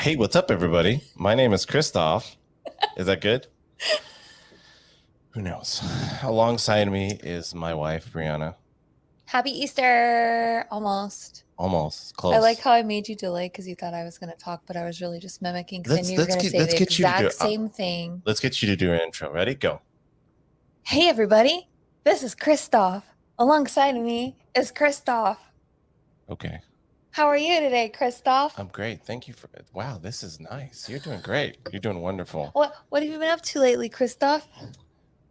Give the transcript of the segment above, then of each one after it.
Hey, what's up, everybody? My name is Christoph. Is that good? Who knows? Alongside me is my wife, Brianna. Happy Easter! Almost. Almost close. I like how I made you delay because you thought I was going to talk, but I was really just mimicking because I knew you were going to say the exact same thing. Let's get you to do an intro. Ready? Go. Hey, everybody. This is Christoph. Alongside of me is Christoph. Okay. How are you today, Christoph? I'm great. Thank you for it. Wow, this is nice. You're doing great. You're doing wonderful. What have you been up to lately, Christoph?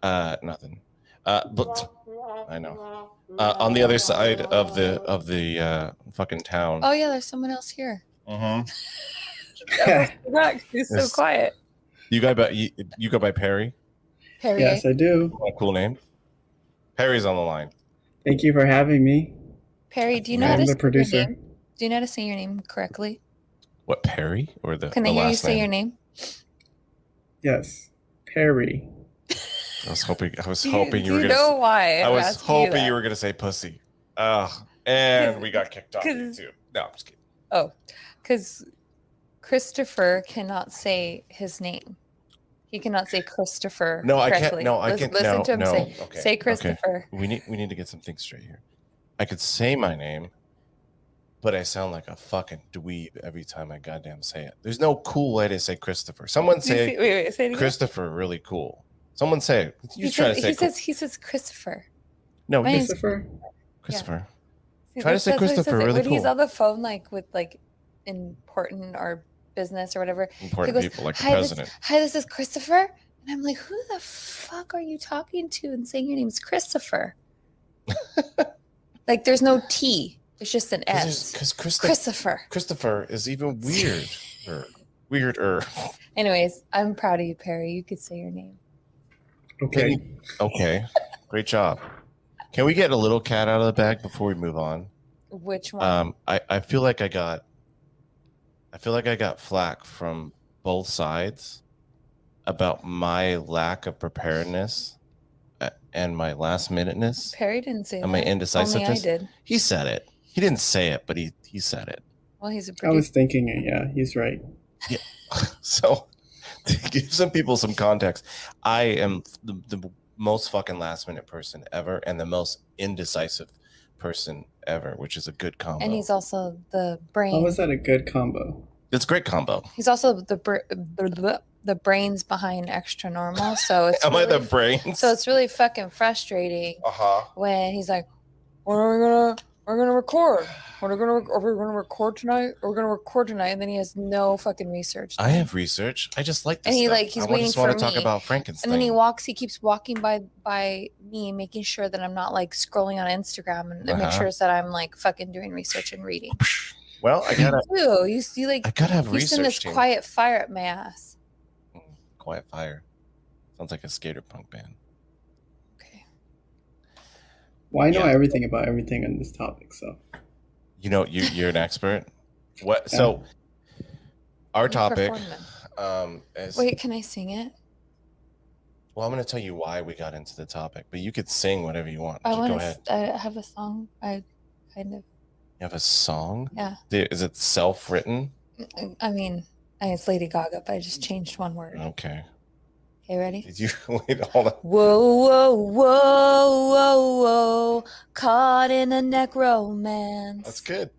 Nothing. But I know. On the other side of the fucking town. Oh yeah, there's someone else here. He's so quiet. You go by Perry? Perry. Yes, I do. Oh, cool name. Perry's on the line. Thank you for having me. Perry, do you know how to say your name? Do you know how to say your name correctly? What, Perry or the? Can I hear you say your name? Yes, Perry. I was hoping you were know why? I was hoping you were gonna say pussy. And we got kicked off too. No, I'm just kidding. Oh, because Christopher cannot say his name. He cannot say Christopher. No, correctly. I can't. No, I can't. Listen to him say. Okay, say Christopher. Okay. We need to get some things straight here. I could say my name, but I sound like a fucking dweeb every time I goddamn say it. There's no cool way to say Christopher. Someone say, say it Christopher. Really cool. Someone say it. He says Christopher. No, Christopher. Christopher. Yeah. Try to say Christopher. Really cool. When he's on the phone, like with like important or business or whatever. Important people like the president. This is Christopher, and I'm like, who the fuck are you talking to and saying your name's Christopher? Like, there's no T. It's just an S. Because Christopher. Christopher is even weirder. Anyways, I'm proud of you, Perry. You could say your name. Okay. Great job. Can we get a little cat out of the bag before we move on? Which one? I feel like I got flack from both sides about my lack of preparedness and my last minuteness. Perry didn't say that. And my indecisiveness. Only I did. He said it. He didn't say it, but he said it. Well, he's a I was thinking it. Yeah, he's right. Yeah. So to give some people some context, I am the most fucking last minute person ever and the most indecisive person ever, which is a good combo. And he's also the brain. How was that a good combo? It's a great combo. He's also the brains behind ExtraNormal. So it's Am I the brains? So it's really fucking frustrating when he's like, we're gonna record. Are we gonna record tonight? We're gonna record tonight, and then he has no fucking research. I have research. I just like this. And he's waiting just for want me. to talk about Frankenstein. And then he keeps walking by me, making sure that I'm not like scrolling on Instagram and make sure that I'm like fucking doing research and reading. Well, I gotta. You like. I gotta have research. You send this quiet fire at my ass. Quiet fire. Sounds like a skater punk band. Okay. Well, I know everything about everything on this topic, so. You know, you're an expert. What? Yeah. So, our topic. Is, wait, can I sing it? Well, I'm going to tell you why we got into the topic, but you could sing whatever you want. Go ahead. I have a song. I kind of. You have a song? Yeah. Is it self-written? I mean, it's Lady Gaga, but I just changed one word. Okay. Okay, ready? Did you wait? Hold on. Whoa, whoa, whoa, whoa! Caught in a necromance. That's good.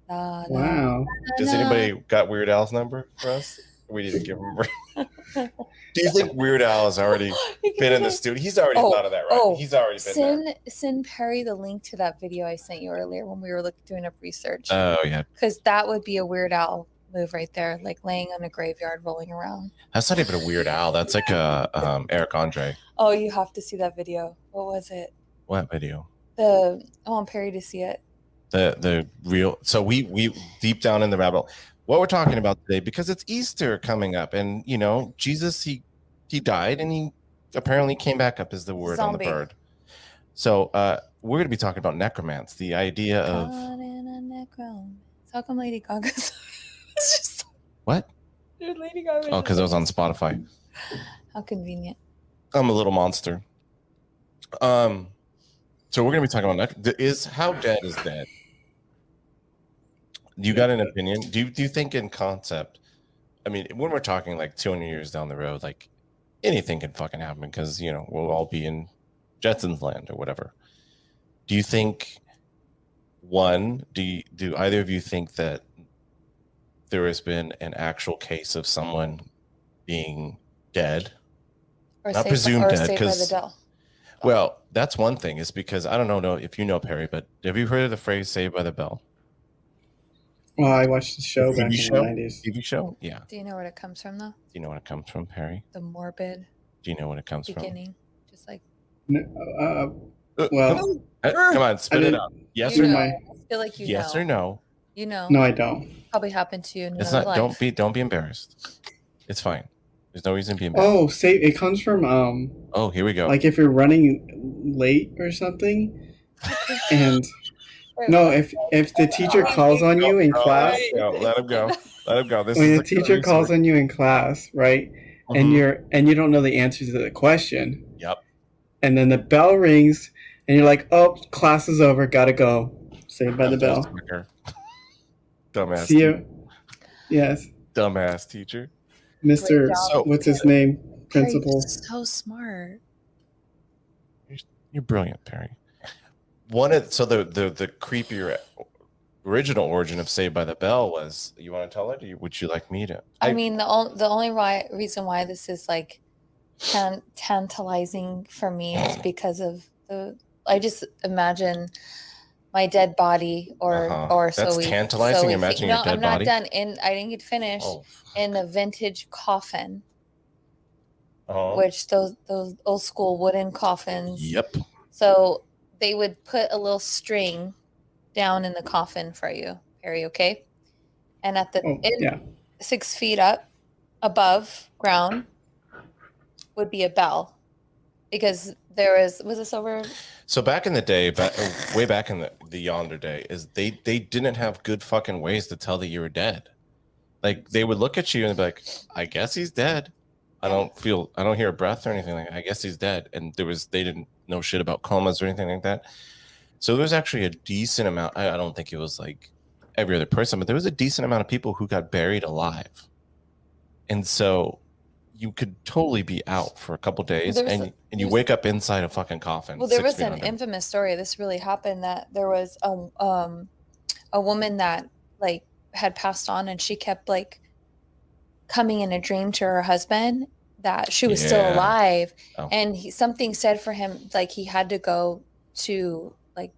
Wow. Does anybody got Weird Al's number for us? We need to give him. Do you think Weird Al has already been in the studio? He's already thought of that, right? He's already been there. Send Perry the link to that video I sent you earlier when we were doing up research. Oh yeah. Because that would be a Weird Al move right there, like laying on a graveyard, rolling around. That's not even a Weird Al. That's like a Eric Andre. Oh, you have to see that video. What was it? What video? I want Perry to see it. The real. So we deep down in the rabbit hole. What we're talking about today, because it's Easter coming up, and you know Jesus, he died and he apparently came back up, is the word Zombie. On the bird. So we're going to be talking about necromancy, the idea of. How come Lady Gaga's? What? Dude, Lady Gaga. Oh, because I was on Spotify. How convenient. I'm a little monster. So we're going to be talking about how dead is dead. You got an opinion? Do you think in concept? I mean, when we're talking like 200 years down the road, like anything can fucking happen because we'll all be in Jetsons land or whatever. Do you think do either of you think that there has been an actual case of someone being dead, or not presumed dead, because well, that's one thing. Is because I don't know if you know, Perry, but have you heard of the phrase "Saved by the Bell"? Well, I watched the show back in the 90s. TV show, yeah. Do you know where it comes from, though? Do you know what it comes from, Perry? The morbid. Do you know what it comes beginning? Just like. Well, come on, spit it out. Yes or no? I feel like you know. Yes or no? You know. No, I don't. Probably happened to you in it's another not. life. Don't be embarrassed. It's fine. There's no reason to be embarrassed. Oh, it comes from Oh, here we go. Like if you're running late or something, and no, if the teacher calls on you in class, let him go. Let him go. When the teacher calls on you in class, right, and you don't know the answer to the question. Yep. And then the bell rings, and you're like, "Oh, class is over. Gotta go." Saved by the Bell. Dumbass. See you. Yes. Dumbass teacher. Mr. What's his name? Principal. So smart. You're brilliant, Perry. The creepier original origin of Saved by the Bell was. You want to tell it? Or would you like me to? I mean, the only reason why this is like tantalizing for me is because of I just imagine my dead body or that's tantalizing. Imagine your dead body. I'm not done. I didn't get finished in the vintage coffin, which those old school wooden coffins. Yep. So they would put a little string down in the coffin for you, Perry. Okay, and at the 6 feet up above ground would be a bell, because there was this over. So back in the day, way back in the yonder day, is they didn't have good fucking ways to tell that you were dead. Like they would look at you and be like, "I guess he's dead. I don't hear a breath or anything like that. I guess he's dead." And they didn't know shit about comas or anything like that. So there was actually a decent amount. I don't think it was like every other person, but there was a decent amount of people who got buried alive. And so you could totally be out for a couple days and you wake up inside a fucking coffin. Well, there was an infamous story. This really happened, that there was a woman that like had passed on, and she kept like coming in a dream to her husband that she was still alive. And something said for him, like he had to go to like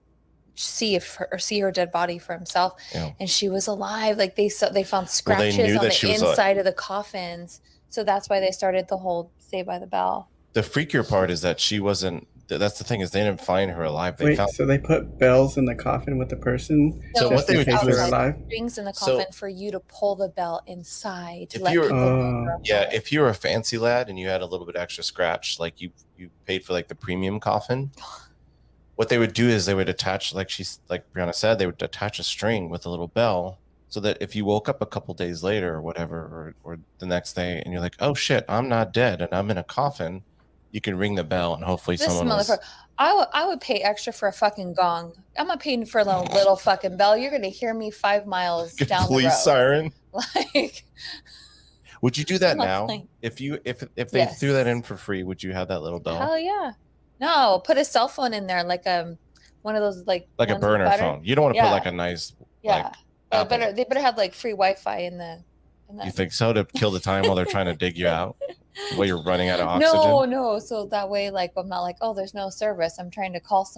see her dead body for himself. And she was alive. Like they found scratches on the inside of the coffins. So that's why they started the whole Saved by the Bell. The freakier part is that she wasn't. That's the thing, is they didn't find her alive. So they put bells in the coffin with the person. So what they would do is alive? Strings in the coffin for you to pull the bell inside. If you were a fancy lad and you had a little bit extra scratch, like you paid for like the premium coffin, what they would do is they would attach, like Brianna said, they would attach a string with a little bell, so that if you woke up a couple days later or whatever, or the next day, and you're like, "Oh shit, I'm not dead and I'm in a coffin," you can ring the bell and hopefully I would pay extra for a fucking gong. I'm not paying for a little fucking bell. You're gonna hear me 5 miles down the road. Police siren. Like, would you do that now? If they threw that in for free, would you have that little bell? Hell yeah. No, put a cell phone in there, like one of those like a burner phone. You don't want to put like a nice they better have like free Wi-Fi in the. You think so, to kill the time while they're trying to dig you out, while you're running out of oxygen? No. So that way, like, I'm not like, oh, there's no service. I'm trying to call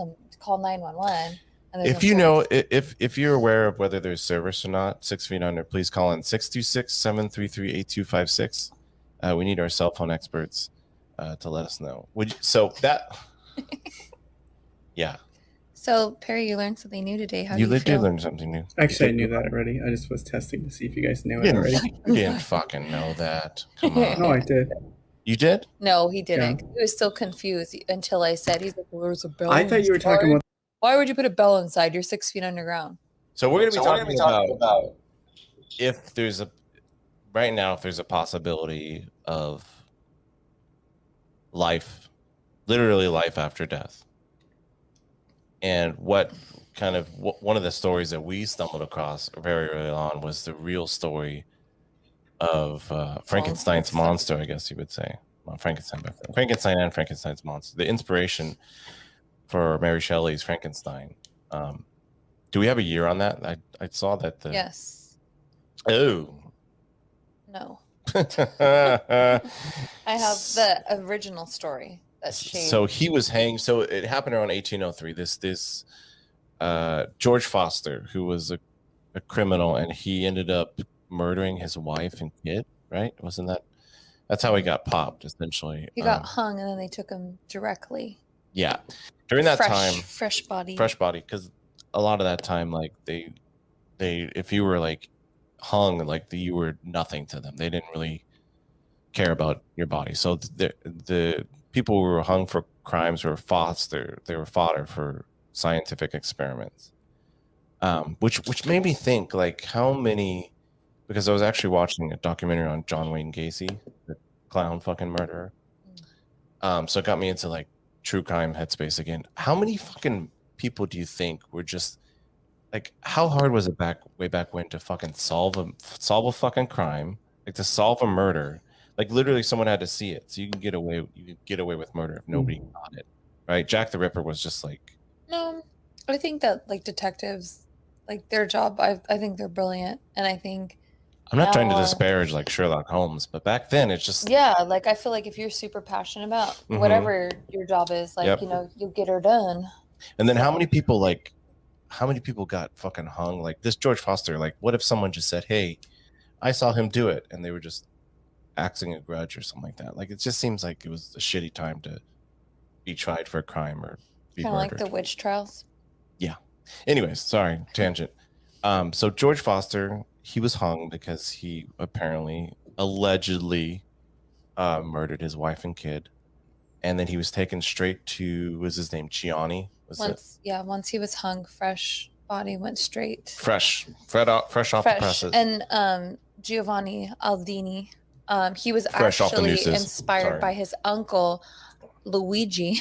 911. If you're aware of whether there's service or not, 6 feet under, please call in 626-733-8256. We need our cell phone experts to let us know. Yeah. So, Perry, you learned something new today. How do you did feel? learn something new. Actually, I knew that already. I just was testing to see if you guys knew it already. You didn't fucking know that. Come on. No, I did. You did? No, he didn't. Yeah. He was still confused until I said, he's like, well, there's a bell. I thought you were talking about... Why would you put a bell inside? You're 6 feet underground. So we're going to be talking about if there's a possibility of life, literally life after death. And what kind of one of the stories that we stumbled across very early on was the real story of Frankenstein's monster, I guess you would say. Well, Frankenstein and Frankenstein's monster. The inspiration for Mary Shelley's Frankenstein. Do we have a year on that? I saw that. Yes. Oh. No. I have the original story. So he was hanged. So it happened around 1803. This George Foster, who was a criminal, and he ended up murdering his wife and kid. Right? Wasn't that? That's how he got popped. Essentially, he got hung, and then they took him directly. Yeah, during that time, fresh body, because a lot of that time, like they, if you were like hung, like you were nothing to them. They didn't really care about your body. So the people who were hung for crimes were they were fodder for scientific experiments. Which made me think, like, how many, because I was actually watching a documentary on John Wayne Gacy, the clown fucking murderer. So it got me into like true crime headspace again. How many fucking people do you think were just like, how hard was it way back when to fucking solve a fucking crime, like to solve a murder? Like literally someone had to see it, so you can get away with murder if nobody got it, right? Jack the Ripper was just like, no, I think that like detectives, like their job, I think they're brilliant, and I think I'm not trying to disparage like Sherlock Holmes, but back then it's just, yeah, like I feel like if you're super passionate about whatever your job is, like you'll get her done. And then how many people got fucking hung? Like this George Foster, like what if someone just said, hey, I saw him do it, and they were just axing a grudge or something like that? Like it just seems like it was a shitty time to be tried for a crime or be kind of murdered. like the witch trials. Yeah. Anyways, sorry, tangent. So George Foster, he was hung because he allegedly murdered his wife and kid, and then he was taken straight to, was his name Gianni? Once he was hung, fresh body went straight. Fresh off the presses. And Giovanni Aldini, he was fresh actually inspired by his uncle Luigi.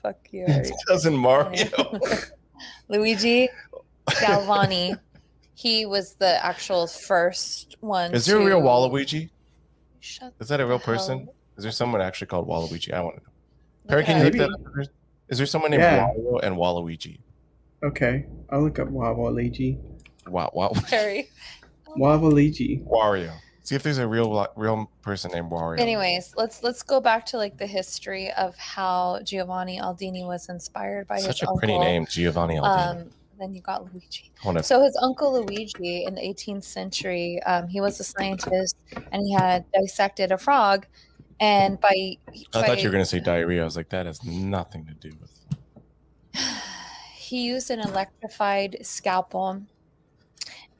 Fuck you. Cousin Mario. Luigi Galvani. He was the actual first one. Is there a real Waluigi? Is that a real person? Is there someone actually called Waluigi? I want to know. Perry, can you look that up? Is there someone named Wario and Waluigi? Okay, I'll look up Waluigi. Wow. Perry. Waluigi. Wario. See if there's a real person named Wario. Anyways, let's go back to like the history of how Giovanni Aldini was inspired by his uncle. Such a pretty name, Giovanni Aldini. Then you got Luigi. So his uncle Luigi in the 18th century, he was a scientist, and he had dissected a frog. And I thought you were going to say diarrhea. I was like, that has nothing to do with. He used an electrified scalpel,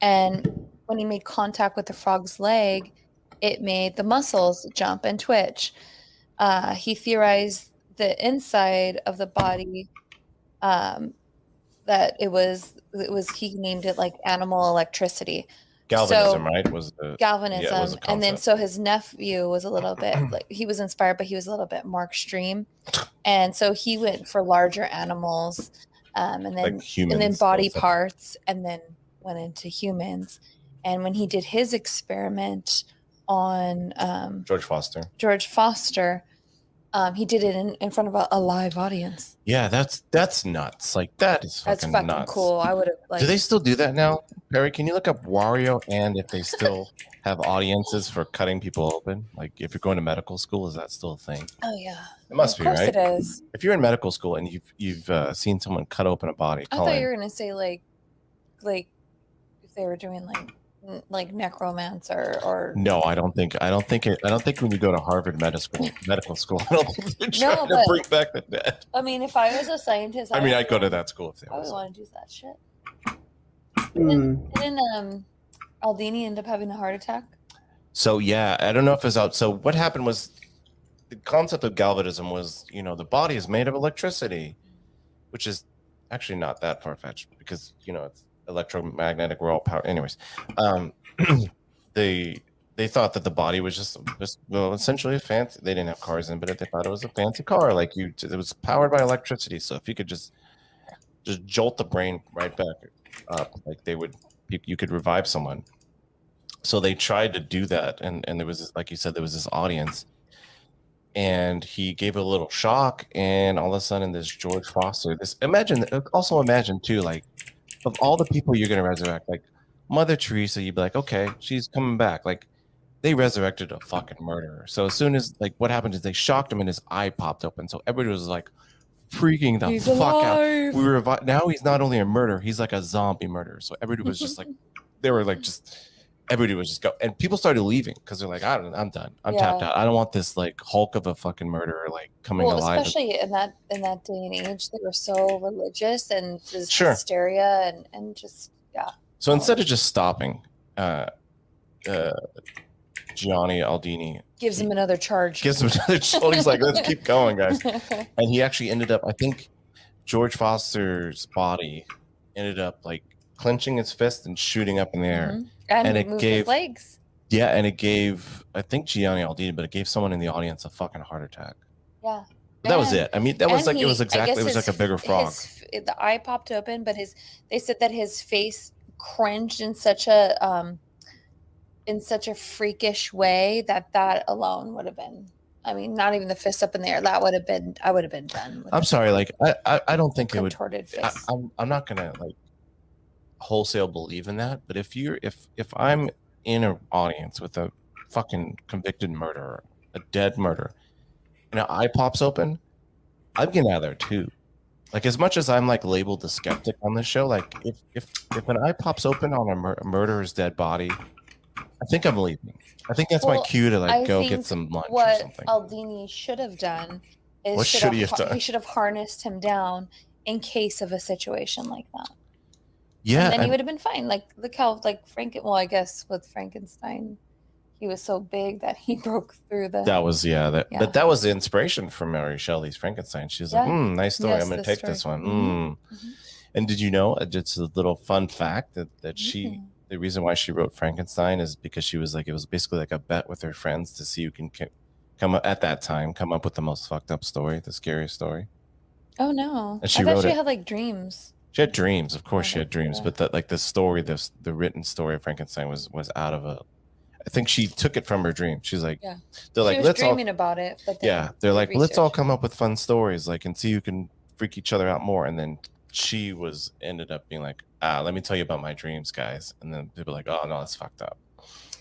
and when he made contact with the frog's leg, it made the muscles jump and twitch. He theorized the inside of the body, that it was he named it like animal electricity. Galvanism, right? Was the Galvanism. Was and then so his nephew was a little bit like, he was inspired, but he was a little bit more extreme. And so he went for larger animals, and then like humans, and then body parts, and then went into humans. And when he did his experiment on George Foster, he did it in front of a live audience. Yeah, that's nuts. Like that's fucking nuts. Cool. I would have like. Do they still do that now, Perry? Can you look up Wario and if they still have audiences for cutting people open? Like if you're going to medical school, is that still a thing? Oh yeah, it must be, right? Of course it is. If you're in medical school and you've seen someone cut open a body, I thought you were gonna say like if they were doing like necromancer or no, I don't think when you go to Harvard medical school, I don't think they're trying to bring back the dead. I mean, if I was a scientist, I'd go to that school if they I would want to do that shit. Didn't Aldini end up having a heart attack? So yeah, I don't know if it's out. So what happened was the concept of galvanism was, the body is made of electricity, which is actually not that far-fetched because it's electromagnetic raw power. Anyways, they thought that the body was just essentially a fancy. They didn't have cars in, but they thought it was a fancy car. Like it was powered by electricity. So if you could just just jolt the brain right back up. Like you could revive someone. So they tried to do that, and there was this, like you said, there was this audience, and he gave a little shock, and all of a sudden this George Foster, imagine too, like of all the people you're gonna resurrect, like Mother Teresa, you'd be like, okay, she's coming back. Like they resurrected a fucking murderer. So as soon as like what happened is they shocked him and his eye popped open. So everybody was like freaking the fuck out. We were now he's not only a murderer, he's like a zombie murderer. So everybody was just like they were like just everybody was just go, and people started leaving because they're like, I'm done. I'm tapped out. I don't want this like Hulk of a fucking murderer like coming alive. Especially in that day and age, they were so religious and just hysteria and just So instead of just stopping, Gianni Aldini gives him another charge. He's like, let's keep going, guys. And he actually ended up, I think, George Foster's body ended up like clenching his fist and shooting up in the air. And it gave his legs. Yeah, and it gave, I think Gianni Aldini, but it gave someone in the audience a fucking heart attack. Yeah. But that was it. I mean, that was like it was like a bigger frog. The eye popped open, but they said that his face cringed in such a freakish way that alone would have been. I mean, not even the fist up in the air. That would have been. I would have been done. I'm sorry. Like I don't think it would. Face. I'm not gonna like wholesale believe in that. But if I'm in an audience with a fucking convicted murderer, a dead murderer, and an eye pops open, I'm getting out of there too. Like as much as I'm like labeled the skeptic on this show, like if an eye pops open on a murderer's dead body, I think I'm leaving. I think that's my cue to like go get some lunch or something. What Aldini should have done is he should have harnessed him down in case of a situation like that. Yeah, and then he would have been fine. Like look how like I guess with Frankenstein, he was so big that he broke through the. That was but that was the inspiration for Mary Shelley's Frankenstein. She's like, nice story. Yes, I'm going to take this one. Mm-hmm. And did you know just a little fun fact that she. The reason why she wrote Frankenstein is because she was like, it was basically like a bet with her friends to see who can come up with the most fucked up story, the scariest story. Oh no! And she had like dreams. She had dreams, of course. She had dreams, but the story, the written story of Frankenstein was out of a. I think she took it from her dream. She's like, they're like, let's dreaming about it, but they're like, let's all come up with fun stories, like, and see who can freak each other out more, and then. She ended up being like, let me tell you about my dreams, guys. And then people are like, oh no, that's fucked up.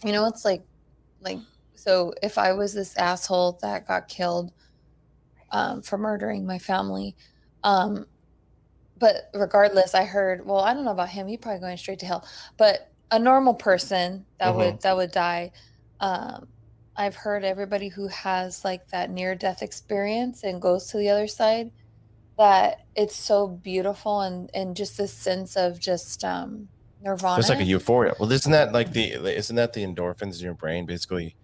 You know, it's like, so if I was this asshole that got killed for murdering my family, but regardless, I heard, well, I don't know about him. He's probably going straight to hell, but a normal person that would die. I've heard everybody who has like that near-death experience and goes to the other side, that it's so beautiful and just this sense of just nirvana. It's like a euphoria. Well, isn't that the endorphins in your brain basically?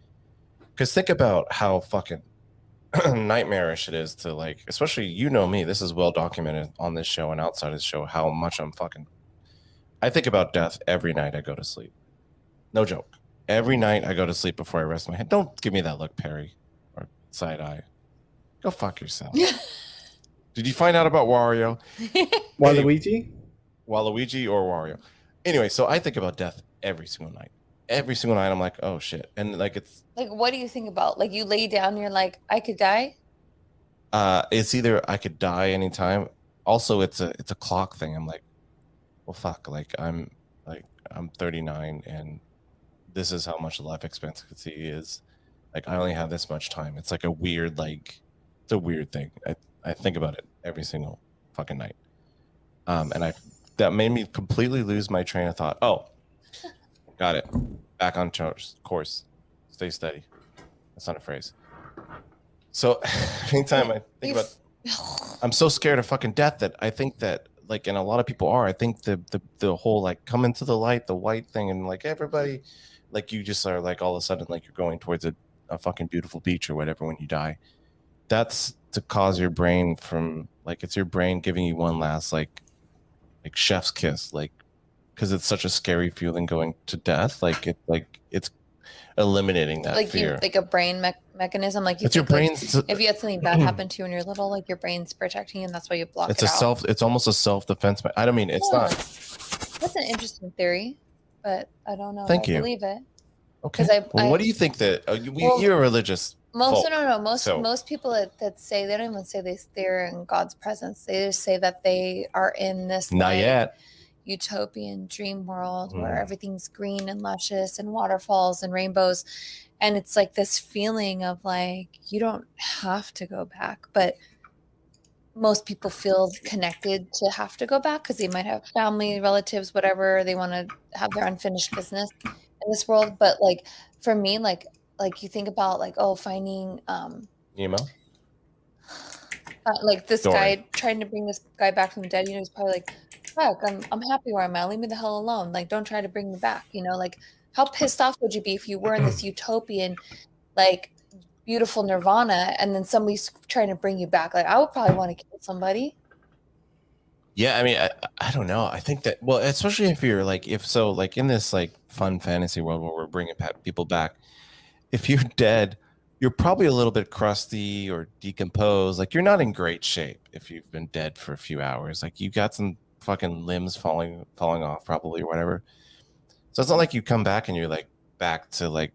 Because think about how fucking nightmarish it is to like, especially me. This is well documented on this show and outside of the show how much I think about death every night I go to sleep. No joke. Every night I go to sleep before I rest my head. Don't give me that look, Perry, or side eye. Go fuck yourself. Did you find out about Wario? Waluigi? Waluigi or Wario. Anyway, so I think about death every single night. Every single night I'm like, oh shit. And like it's like, what do you think about? Like you lay down and you're like, I could die? It's either I could die anytime. Also it's a clock thing. I'm like, well fuck, I'm 39 and this is how much life expectancy is. Like I only have this much time. It's like a weird it's a weird thing. I think about it every single fucking night. And that made me completely lose my train of thought. Oh, got it. Back on course. Stay steady. That's not a phrase. So anytime I think about, I'm so scared of fucking death that I think that like, and a lot of people are, I think the whole like come into the light, the white thing, and like everybody, like you just are like all of a sudden like you're going towards a fucking beautiful beach or whatever when you die. That's to cause your brain from like it's your brain giving you one last like chef's kiss, like because it's such a scary feeling going to death. Like it's eliminating that like fear. you like a brain mechanism. Like you It's your think, like, brain's. if you had something bad happen to you when you're little, like your brain's protecting you, and that's why you block It's it a out. self. It's almost a self-defense. I don't mean it's Yeah. not. That's an interesting theory, but I don't know Thank if I you. believe it. Okay. 'Cause Well, what do you think that Well, you're religious? Most folk, so- most people that say, they don't even say they're in God's presence. They just say that they are in this Not like yet. utopian dream world where everything's green and luscious and waterfalls and rainbows, and it's like this feeling of like you don't have to go back, but most people feel connected to have to go back because they might have family, relatives, whatever, they want to have their unfinished business in this world. But like for me, like you think about like, oh, finding Nemo. like this Story. guy trying to bring this guy back from the dead, you know, he's probably like, fuck, I'm happy where I'm at, leave me the hell alone, like don't try to bring me back, you know. Like how pissed off would you be if you were in this utopian like beautiful nirvana and then somebody's trying to bring you back? Like I would probably want to kill somebody. Yeah, I mean, I don't know. I think that, well, especially if you're like, if so, like in this like fun fantasy world where we're bringing people back, if you're dead, you're probably a little bit crusty or decomposed. Like you're not in great shape if you've been dead for a few hours. Like you got some fucking limbs falling off probably or whatever. So it's not like you come back and you're like back to like,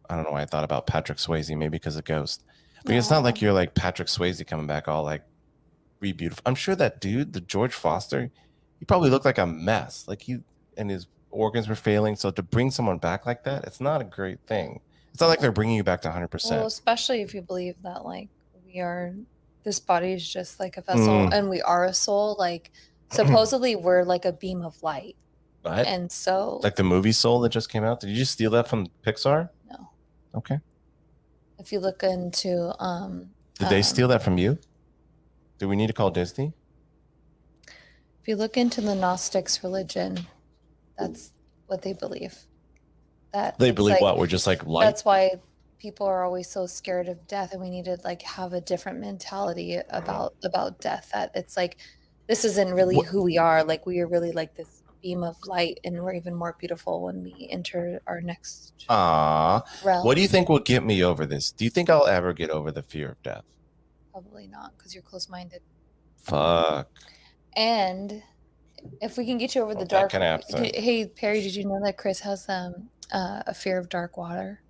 I don't know why I thought about Patrick Swayze, maybe because of Ghost. But it's not like you're like Patrick Swayze coming back all like be beautiful. I'm sure that dude, the George Foster, he probably looked like a mess. Like and his organs were failing. So to bring someone back like that, it's not a great thing. It's not like they're bringing you back to 100%. Well, especially if you believe that like this body is just like a vessel and we are a soul. Like supposedly we're like a beam of light. What? And so like the movie Soul that just came out. Did you just steal that from Pixar? No. Okay. If you look into did they steal that from you? Do we need to call Disney? If you look into the Gnostics religion, that's what they believe. That they believe like, what? We're just like light. That's why people are always so scared of death, and we need to like have a different mentality about death. That it's like this isn't really who we are. Like we are really like this beam of light, and we're even more beautiful when we enter our next realm. What do you think will get me over this? Do you think I'll ever get over the fear of death? Probably not, because you're close-minded. Fuck. And if we can get you over the dark. Hey Perry, did you know that Chris has a fear of dark water?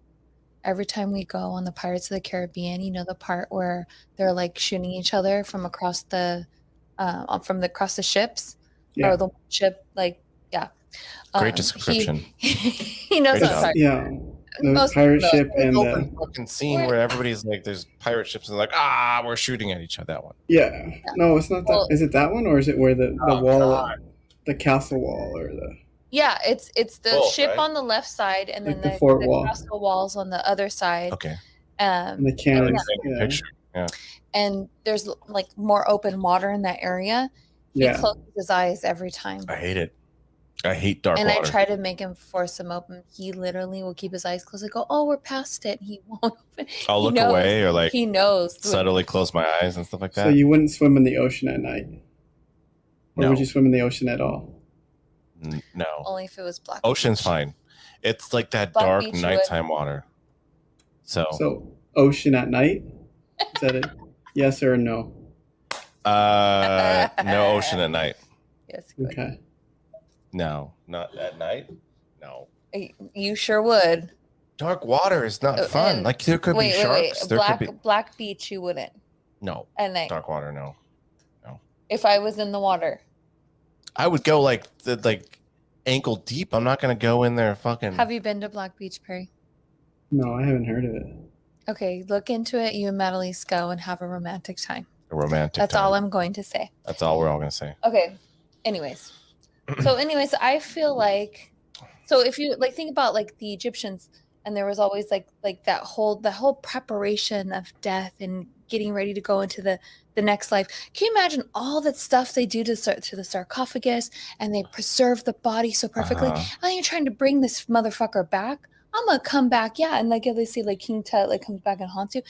Every time we go on the Pirates of the Caribbean, you know the part where they're like shooting each other from across the ships, or the ship, like Great description. He knows what I'm talking about. Yeah. The pirate ship and the fucking scene where everybody's like, there's pirate ships and like, we're shooting at each other. That one. Yeah. No, it's not that. Is it that one, or is it where the wall, the castle wall, or the? Yeah, it's the ship on the left side, and then like the castle walls on the other side. Okay. And the cannons. Yeah. And there's like more open water in that area. He closes his eyes every time. I hate it. I hate dark water. And I try to make him force them open. He literally will keep his eyes closed. I go, oh, we're past it. He won't open. I'll look away or like he knows. Subtly close my eyes and stuff like that. So you wouldn't swim in the ocean at night? Or no. Would you swim in the ocean at all? No. Only if it was black. Ocean's fine. It's like that black dark nighttime water. So ocean at night? Is that it? Yes or no? No ocean at night. Yes. Okay. No, not at night. No. You sure would. Dark water is not fun. Like there could be sharks. There could be black beach. You wouldn't. No. At night. Dark water. No. If I was in the water, I would go like ankle deep. I'm not gonna go in there. Fucking. Have you been to Black Beach, Perry? No, I haven't heard of it. Okay, look into it. You and Madelice go and have a romantic time. That's all I'm going to say. That's all we're all gonna say. Okay. Anyways, I feel like, so if you like think about like the Egyptians, and there was always like that whole preparation of death and getting ready to go into the next life. Can you imagine all that stuff they do to the sarcophagus, and they preserve the body so perfectly? And then you're trying to bring this motherfucker back. I'm gonna come back, and like if they see like King Tut like comes back and haunts you,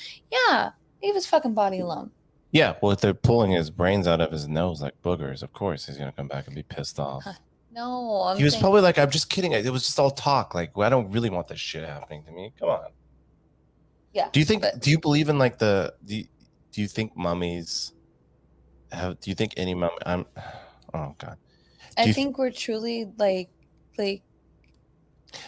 leave his fucking body alone. Yeah, well, if they're pulling his brains out of his nose like boogers, of course he's gonna come back and be pissed off. No, He was probably like, I'm just kidding. It was just all talk. Like, well, I don't really want this shit happening to me. Come on. Yeah. Do you believe in like do you think mummies do you think any mummy, oh God. I think we're truly like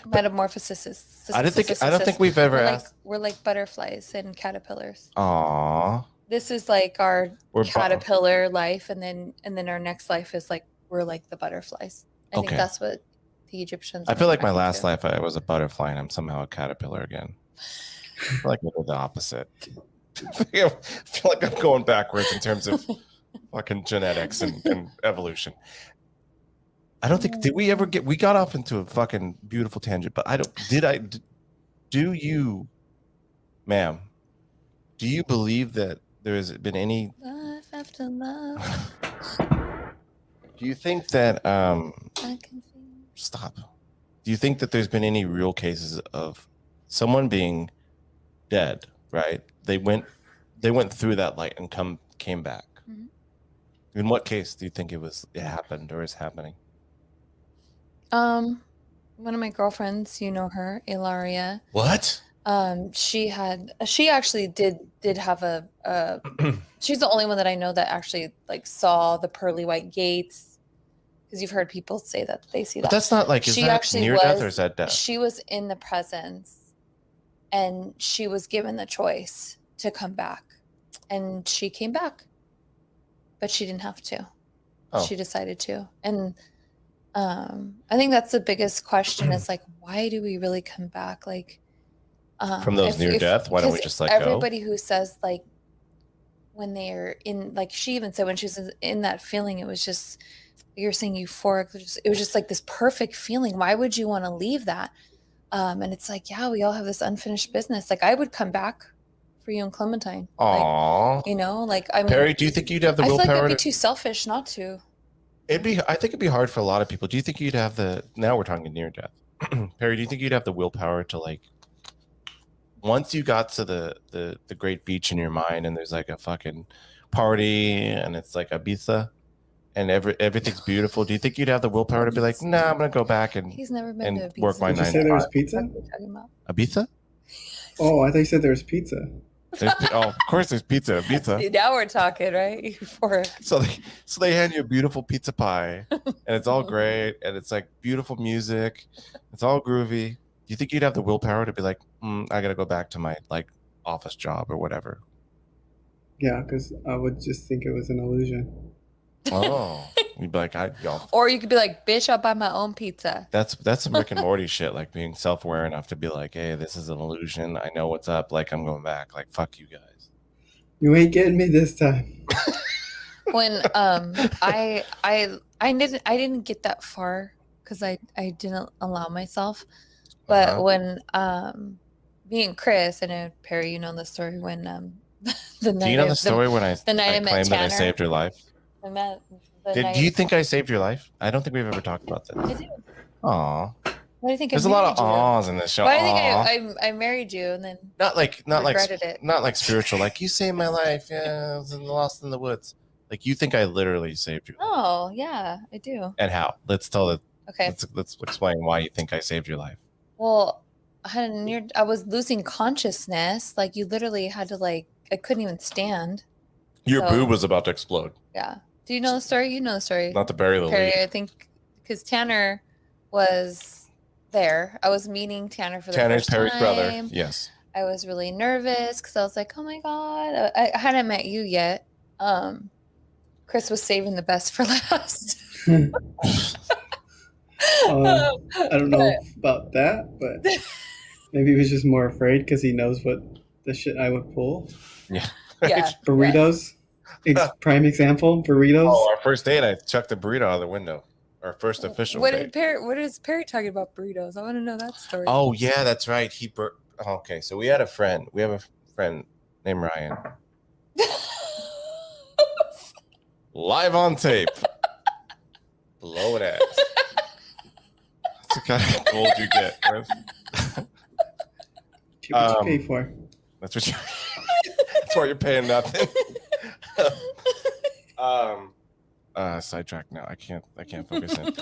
metamorphosis. I don't think we've ever asked. We're like butterflies and caterpillars. Aww. This is like our caterpillar life, and then our next life is like we're like the butterflies. I think that's what the Egyptians. I feel like my last life I was a butterfly and I'm somehow a caterpillar again. I feel like I did the opposite. I feel like I'm going backwards in terms of fucking genetics and evolution. I don't think we got off into a fucking beautiful tangent, but do you, ma'am, do you believe that there has been any life after love? Do you think that stop. Do you think that there's been any real cases of someone being dead, right? They went through that light and came back. Mm-hmm. In what case do you think it happened or is happening? One of my girlfriends, you know her, Ilaria. What? She actually did have a she's the only one that I know that actually like saw the pearly white gates, because you've heard people say that they see that. But that's not like, is that near death or is that death? She was in the presence and she was given the choice to come back, and she came back, but she didn't have to. She decided to. And I think that's the biggest question is like, why do we really come back? Like, from those near death, why don't we just everybody who says like when they're in, like she even said when she was in that feeling, it was just, you're saying euphoric, it was just like this perfect feeling. Why would you want to leave that? And it's like, yeah, we all have this unfinished business. Like I would come back for you and Clementine. Aww. Like, you know, like I'm Perry, do you think you'd have the willpower? I feel like I'd be too selfish not to. I think it'd be hard for a lot of people. Do you think you'd have now we're talking near death. Perry, do you think you'd have the willpower to like, once you got to the great beach in your mind and there's like a fucking party and it's like Ibiza and everything's beautiful, do you think you'd have the willpower to be like, nah, I'm gonna go back and he's never been to Ibiza. Work my 9 to 5? Did you say there was pizza? What are you talking about? Ibiza? Oh, I thought you said there was pizza. Of course there's pizza. See, now we're talking, right? Euphoric. So they hand you a beautiful pizza pie and it's all great and it's like beautiful music. It's all groovy. Do you think you'd have the willpower to be like, I gotta go back to my like office job or whatever? Yeah, because I would just think it was an illusion. Oh, you'd be like, or you could be like, bitch, I'll buy my own pizza. That's some Rick and Morty shit, like being self-aware enough to be like, hey, this is an illusion. I know what's up. Like I'm going back. Like fuck you guys. You ain't getting me this time. When I didn't get that far because I didn't allow myself. But when me and Chris, and Perry, you know the story when the night. Do you know the story when I claimed that I saved your life? Do you think I saved your life? I don't think we've ever talked about this. I do. Aw. Why do you think there's a lot of awes in this show? Why do you think I married you and then not like it? Not like spiritual, like you saved my life. Yeah, I was lost in the woods. Like you think I literally saved you? Oh yeah, I do. And how? Let's tell it. Okay. Let's explain why you think I saved your life. Well, I was losing consciousness. Like you literally had to I couldn't even stand. Your boob was about to explode. Yeah. Do you know the story? You know the story. Not to bury the lead. I think because Tanner was there. I was meeting Tanner for the first time. Tanner's Perry's brother. Yes. I was really nervous because I was like, oh my God. I hadn't met you yet. Chris was saving the best for last. I don't know about that, but maybe he was just more afraid because he knows what the shit I would pull. Yeah. Yeah. Burritos. Prime example, burritos. Oh, our first date, I chucked a burrito out of the window. Our first official date. What is Perry talking about burritos? I want to know that story. Oh yeah, that's right. Okay, so we had a friend. We have a friend named Ryan. Live on tape. Blow it at. That's the kind of gold you get. What you pay for? That's what you. That's why you're paying nothing. Sidetrack now. I can't focus in.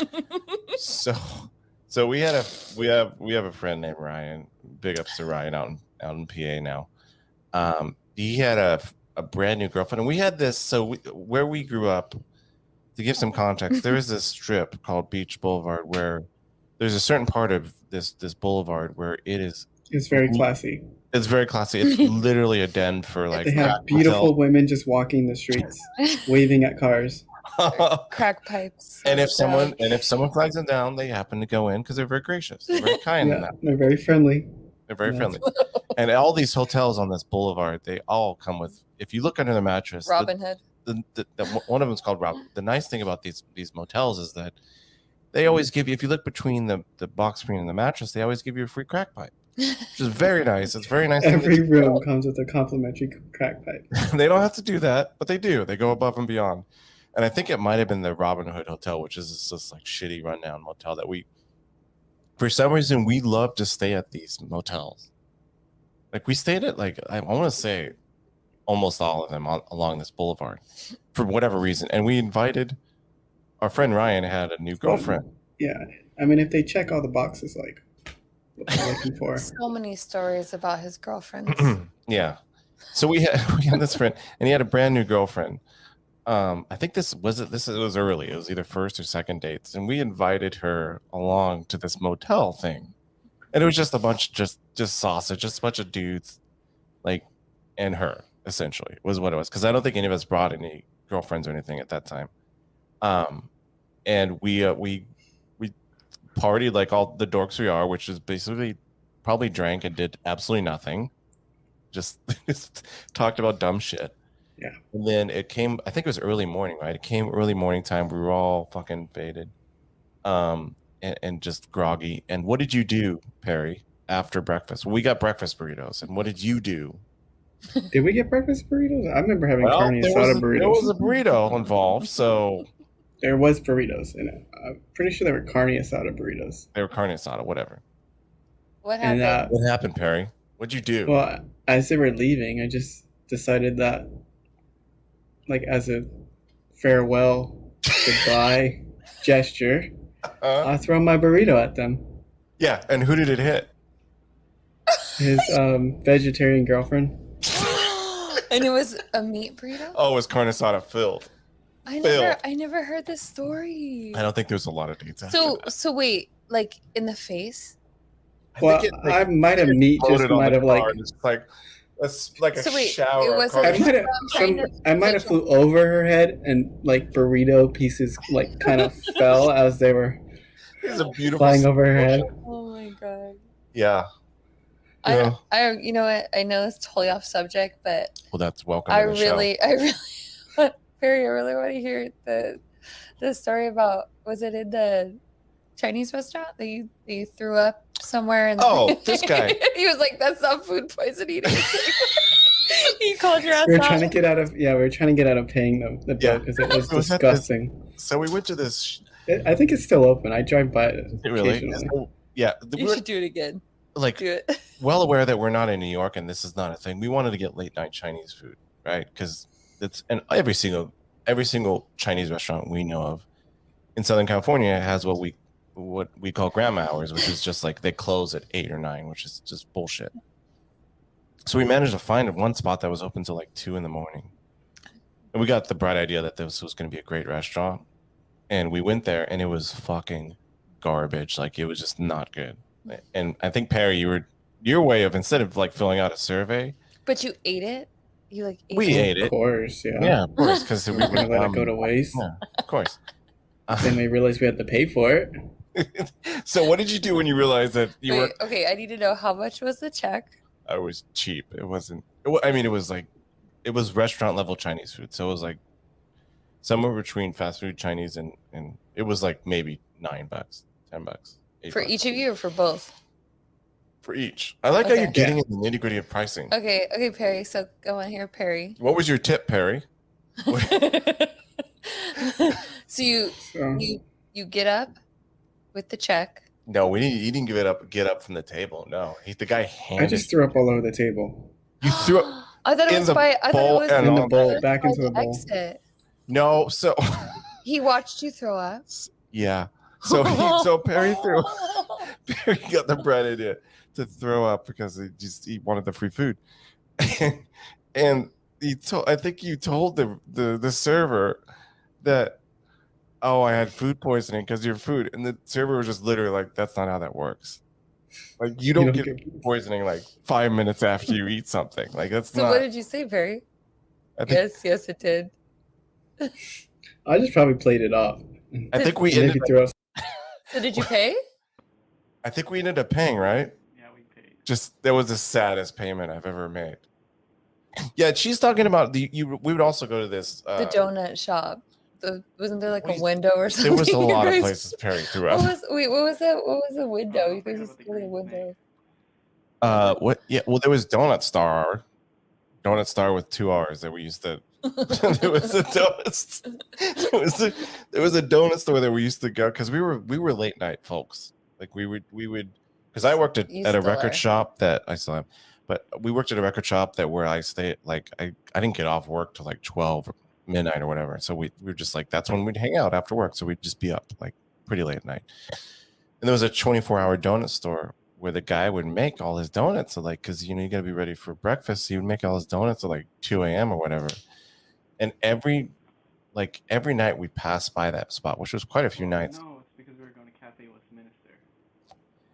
So we have a friend named Ryan. Big ups to Ryan out in PA now. He had a brand new girlfriend, and we had this. So where we grew up, to give some context, there is this strip called Beach Boulevard where there's a certain part of this boulevard where it's very classy. It's very classy. It's literally a den for like. They have beautiful women just walking the streets, waving at cars. Crack pipes. And if someone flags them down, they happen to go in because they're very gracious. They're very kind. Yeah, they're very friendly. They're very friendly. And all these hotels on this boulevard, they all come with. If you look under the mattress, Robin Hood. One of them is called Robin. The nice thing about these motels is that they always give you. If you look between the box screen and the mattress, they always give you a free crack pipe. Which is very nice. It's very nice. Every room comes with a complimentary crack pipe. They don't have to do that, but they do. They go above and beyond. And I think it might have been the Robin Hood Hotel, which is this like shitty rundown motel that for some reason, we love to stay at these motels. Like we stayed at I want to say almost all of them along this boulevard for whatever reason. And we invited our friend Ryan had a new girlfriend. Yeah. I mean, if they check all the boxes, like, what they're looking for. So many stories about his girlfriends. Yeah. So we had this friend, and he had a brand new girlfriend. I think this was early. It was either first or second dates, and we invited her along to this motel thing, and it was just a bunch, just sausage, just a bunch of dudes, and her essentially was what it was. Because I don't think any of us brought any girlfriends or anything at that time. And we partied like all the dorks we are, which is basically probably drank and did absolutely nothing. Just talked about dumb shit. Yeah. And then it came, I think it was early morning, right? It came early morning time. We were all fucking faded. And just groggy. And what did you do, Perry, after breakfast? Well, we got breakfast burritos. And what did you do? Did we get breakfast burritos? I remember having carne asada burritos. There was a burrito involved, so there was burritos in it. I'm pretty sure they were carne asada burritos. They were carne asada, whatever. What happened? And, what happened, Perry? What'd you do? Well, as they were leaving, I just decided that, as a farewell, goodbye gesture, I'll throw my burrito at them. Yeah, and who did it hit? His vegetarian girlfriend. And it was a meat burrito? Oh, it was carne asada filled. I never heard this story. I don't think there's a lot of dates after that. So wait, in the face? Well, I might have it's like a shower. It was I might have flew over her head and burrito pieces kind of fell as they were flying over her head. Oh my god. Yeah. You know what? I know it's totally off subject, but that's welcome. I really Perry, I really want to hear the story about, was it in the Chinese restaurant that you threw up somewhere? And this guy. He was like, "That's not food poisoning." He called your ass. We were trying to get out of paying the bill because it was disgusting. So we went to this. I think it's still open. I drive by it. Really? Yeah. You should do it again. Do it. Well aware that we're not in New York and this is not a thing. We wanted to get late night Chinese food, right? Because every single Chinese restaurant we know of in Southern California has what we call grandma hours, which is just they close at 8 or 9, which is just bullshit. So we managed to find one spot that was open till 2 a.m. And we got the bright idea that this was going to be a great restaurant. And we went there and it was fucking garbage. It was just not good. And I think, Perry, your way of, instead of filling out a survey. But you ate it? You ate it? Of course, yeah. Yeah, of course. Because we were going to let it go to waste. Yeah, of course. Then we realized we had to pay for it. So what did you do when you realized that you were... Okay, I need to know, how much was the check? It was cheap. It wasn't... it was restaurant level Chinese food. So it was somewhere between fast food Chinese and it was maybe $9, $10. For each of you or for both? For each. I like how you're getting in the nitty gritty of pricing. Okay, Perry. So go on here, Perry. What was your tip, Perry? So you get up with the check. No, he didn't get up from the table. No, the guy handed. I just threw up all over the table. You threw up. I thought it was in the bowl, back into the bowl. Exit. No, so he watched you throw up. Yeah. So Perry Perry got the bright idea to throw up because he wanted the free food, and I think you told the server that, oh, I had food poisoning because of your food, and the server was just literally like, that's not how that works. Like you don't get food poisoning like 5 minutes after you eat something. Like that's So not. what did you say, Perry? Yes, it did. I just probably played it off. I think we ended throw. So did you pay? I think we ended up paying, right? Yeah, we paid. Just that was the saddest payment I've ever made. Yeah, she's talking about we would also go to this The donut shop. Wasn't there like We- a window or something? there was a You lot of guys- places Perry threw up. What was that? What was the window? You guys just go to the window. What? Yeah, well, there was Donut Star with 2 R's that we used to. There was a donut. There was a donut store that we used to go because we were late night folks. Like we would because I worked at a record shop that I still am, but we worked at a record shop where I stayed. Like I didn't get off work till like 12 or midnight or whatever. So we were just like, that's when we'd hang out after work. So we'd just be up like pretty late at night. And there was a 24-hour donut store where the guy would make all his donuts. So like, because you got to be ready for breakfast. So he would make all his donuts at like 2 a.m. or whatever. And every night we passed by that spot, which was quite a few nights. No, it's because we were going to Cafe Westminster.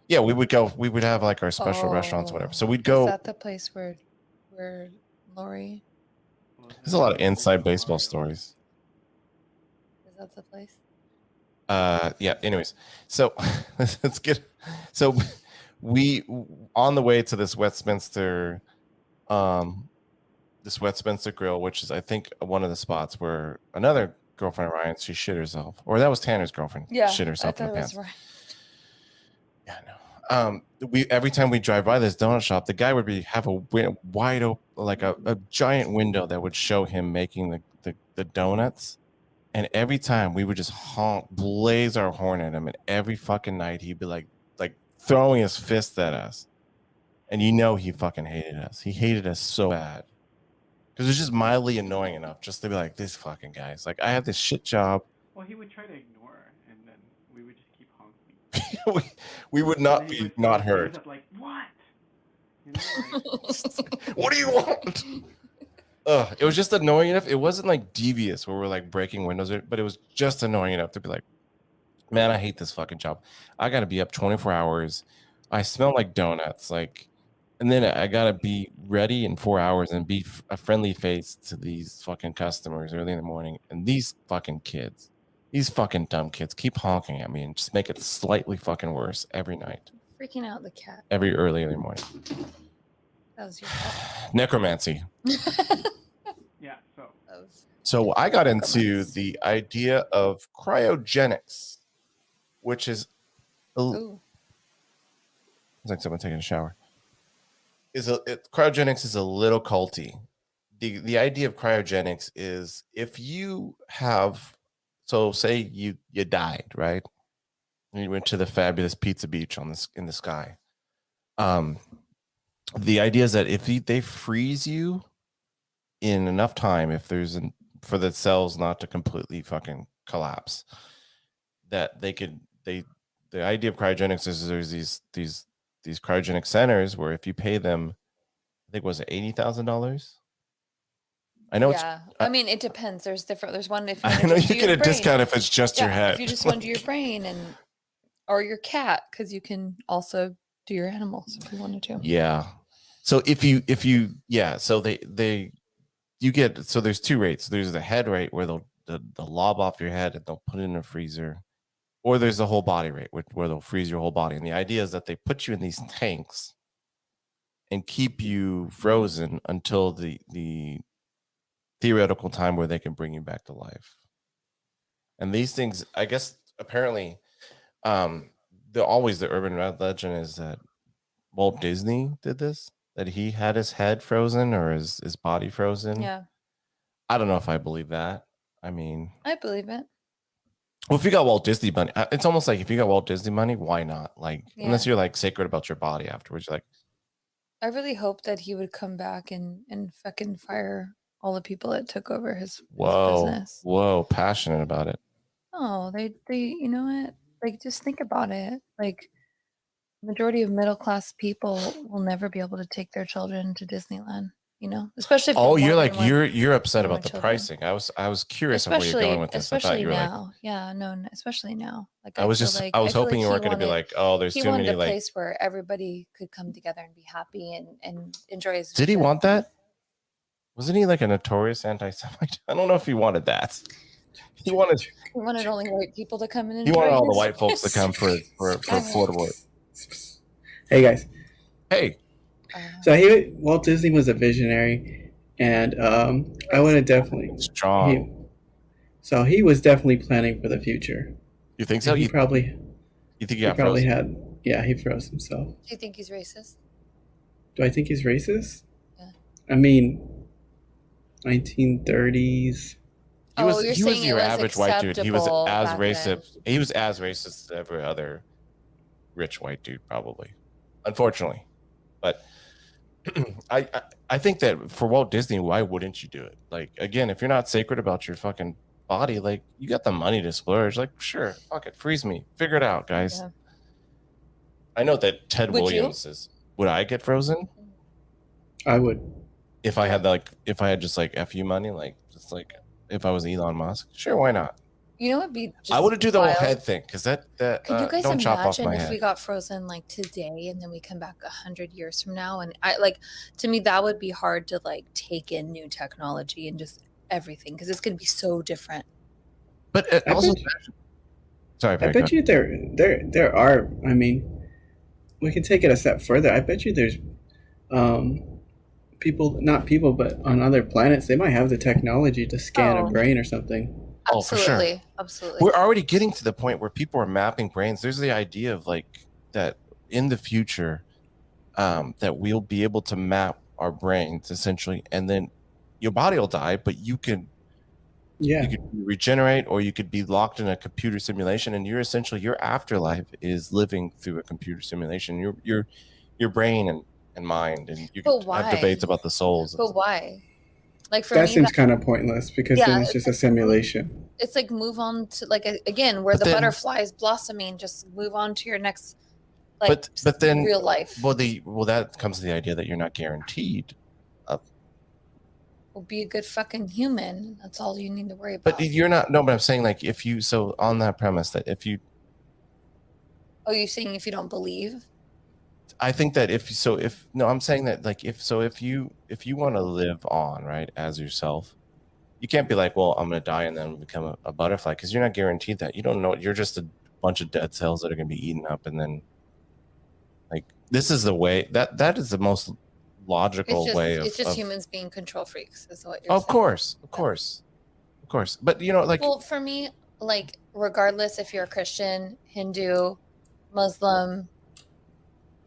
Yeah, we would go. We would have like our special restaurants, or whatever. So we'd go. Is that the place where Lori? There's a lot of inside baseball stories. Is that the place? Yeah. Anyways, so let's get. So we on the way to this Westminster Grill, which is I think one of the spots where another girlfriend of Ryan's, she shit herself, or that was Tanner's girlfriend. Yeah, shit herself in the pants. Right. Yeah, no. Every time we drive by this donut shop, the guy would have a wide open, like a giant window that would show him making the donuts, and every time we would just blaze our horn at him, and every fucking night he'd be like throwing his fist at us, and he fucking hated us. He hated us so bad. Because it was just mildly annoying enough just to be like, this fucking guy's like, I have this shit job. Well, he would try to ignore, and then we would just keep honking. we would not be not heard. He was like, what? You know, like, What do you want? It was just annoying enough. It wasn't like devious where we're like breaking windows, but it was just annoying enough to be like, man, I hate this fucking job. I got to be up 24 hours. I smell like donuts. And then I gotta be ready in 4 hours and be a friendly face to these fucking customers early in the morning. And these fucking kids, these fucking dumb kids, keep honking at me and just make it slightly fucking worse every night. Freaking out the cat. Every early morning. That was your fault. Necromancy. yeah. So I got into the idea of cryogenics, which is. Ooh. It's like someone taking a shower. Cryogenics is a little culty. The idea of cryogenics is if you have, so say you died, right? And you went to the fabulous pizza beach in the sky. The idea is that if they freeze you in enough time, for the cells not to completely fucking collapse, that the idea of cryogenics is there's these cryogenic centers where if you pay them, I think was it $80,000. I know. Yeah, I mean it depends. There's one if I know you get a discount if it's just your head. If you just want to do your brain or your cat, because you can also do your animals if you wanted to. Yeah. So if you so you get, so there's two rates. There's the head rate where they'll lob off your head and they'll put it in a freezer. Or there's the whole body rate where they'll freeze your whole body. And the idea is that they put you in these tanks and keep you frozen until the theoretical time where they can bring you back to life. And these things, I guess, apparently, the urban legend is that Walt Disney did this, that he had his head frozen or his body frozen. Yeah. I don't know if I believe that. I mean, I believe it. Well, if you got Walt Disney money, it's almost like if you got Walt Disney money, why not? Unless you're like sacred about your body afterwards, you're like. I really hope that he would come back and fucking fire all the people that took over his business. Whoa, passionate about it. Oh, they you know what? like just think about it. Like majority of middle class people will never be able to take their children to Disneyland. Especially if they Oh, have you're more like than one, you're upset more about the children. pricing. I was curious on where you're going with this. I thought Especially you were like, now. Yeah, no, especially now. Like I was just I was feel hoping like you weren't going to be like, oh, there's he too wanted many a like. place where everybody could come together and be happy and enjoy his Did he vision. want that? Wasn't he like a notorious anti-Semite? I don't know if he wanted that. He wanted only white people to come in and he wanted enjoy all the his- white folks to come for affordable. Hey guys. Hey, So Walt Disney was a visionary, and I would have definitely strong. So he was definitely planning for the future. You think so? He You probably think he got probably frozen? had he froze himself. Do you think he's racist? Do I think he's racist? Yeah. I mean, 1930s. He was your average white dude. He was as racist. Then. He was as racist as every other rich white dude, probably. Unfortunately, but I think that for Walt Disney, why wouldn't you do it? Like again, if you're not sacred about your fucking body, like you got the money to splurge. Like sure, fuck it, freeze me, figure it out, guys. Yeah. I know that Ted Williams is. Would I get frozen? I would. If I had just like FU money, like just like if I was Elon Musk, sure, why not? You know, it'd be. Just I would do the whole wild. head thing because that Could you guys don't chop off imagine my if head. we got frozen like today and then we come back 100 years from now? And to me, that would be hard to like take in new technology and just everything because it's going to be so different. But also, sorry, I bet you there are. I mean, we can take it a step further. I bet you there's not people, but on other planets, they might have the technology to scan a brain or something. Oh, for sure. Absolutely. We're already getting to the point where people are mapping brains. There's the idea of like that in the future, that we'll be able to map our brains essentially, and then your body will die, but you could regenerate, or you could be locked in a computer simulation, and you're essentially your afterlife is living through a computer simulation. Your brain and mind, and you can have debates about the souls. But why? Like for that me, seems kind of pointless because then it's just a simulation. It's like move on to like again where the butterfly is blossoming. Just move on to your next, like, but then real life. Well, that comes to the idea that you're not guaranteed. Well, be a good fucking human. That's all you need to worry about. But you're not. No, but I'm saying like if you on that premise that if you. Oh, you're saying if you don't believe. I think that I'm saying that like if you want to live on right as yourself, you can't be like, well, I'm gonna die and then become a butterfly, because you're not guaranteed that. You don't know. You're just a bunch of dead cells that are gonna be eaten up, and then like this is the way that is the most logical way of. It's just humans being control freaks, is what you're saying. Of course. But like. Well, for me, like regardless if you're a Christian, Hindu, Muslim,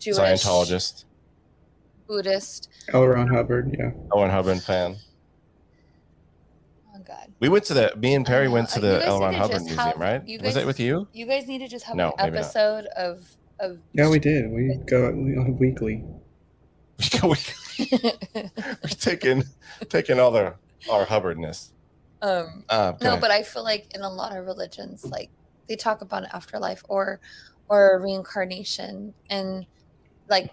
Jewish, Scientologist, Buddhist, L. Ron Hubbard, yeah. L. Ron Hubbard fan. Oh God. We went to me and Perry went to the L. Ron Hubbard Museum, right? Was it with you? You guys need to just have an episode of. Yeah, we did. We go weekly. We're taking all our Hubbardness. No, but I feel like in a lot of religions, like they talk about an afterlife or reincarnation and like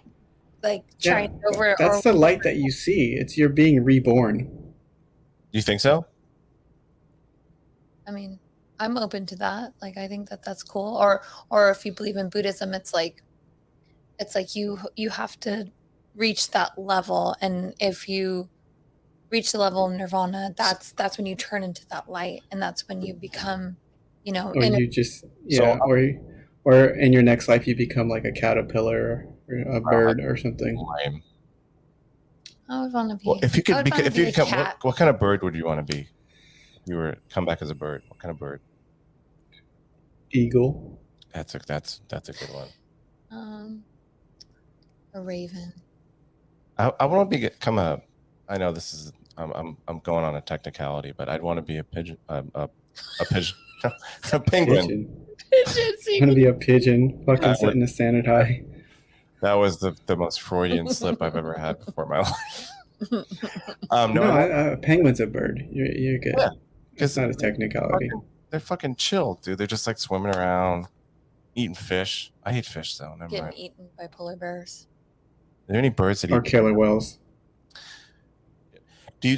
trying over. That's the light that you see. It's you're being reborn. Do you think so? I mean, I'm open to that. Like, I think that's cool. Or if you believe in Buddhism, it's like you have to reach that level, and if you reach the level of nirvana, that's when you turn into that light, and that's when you become, or you just or in your next life you become like a caterpillar or a bird or something. I would want to be. Well, if you could become, what kind of bird would you want to be? If you were come back as a bird, what kind of bird? Eagle. That's a good one. A raven. I want to become a. I know this is. I'm going on a technicality, but I'd want to be a pigeon. A pigeon. A penguin. I'm gonna be a pigeon. Fucking sitting a standard high. That was the most Freudian slip I've ever had before in my life. A penguin's a bird. You're good. Yeah, it's not a technicality. They're fucking chill, dude. They're just like swimming around. Eating fish. I hate fish though. Never Getting mind. eaten by polar bears. Are there any birds that Or eat? killer whales. Do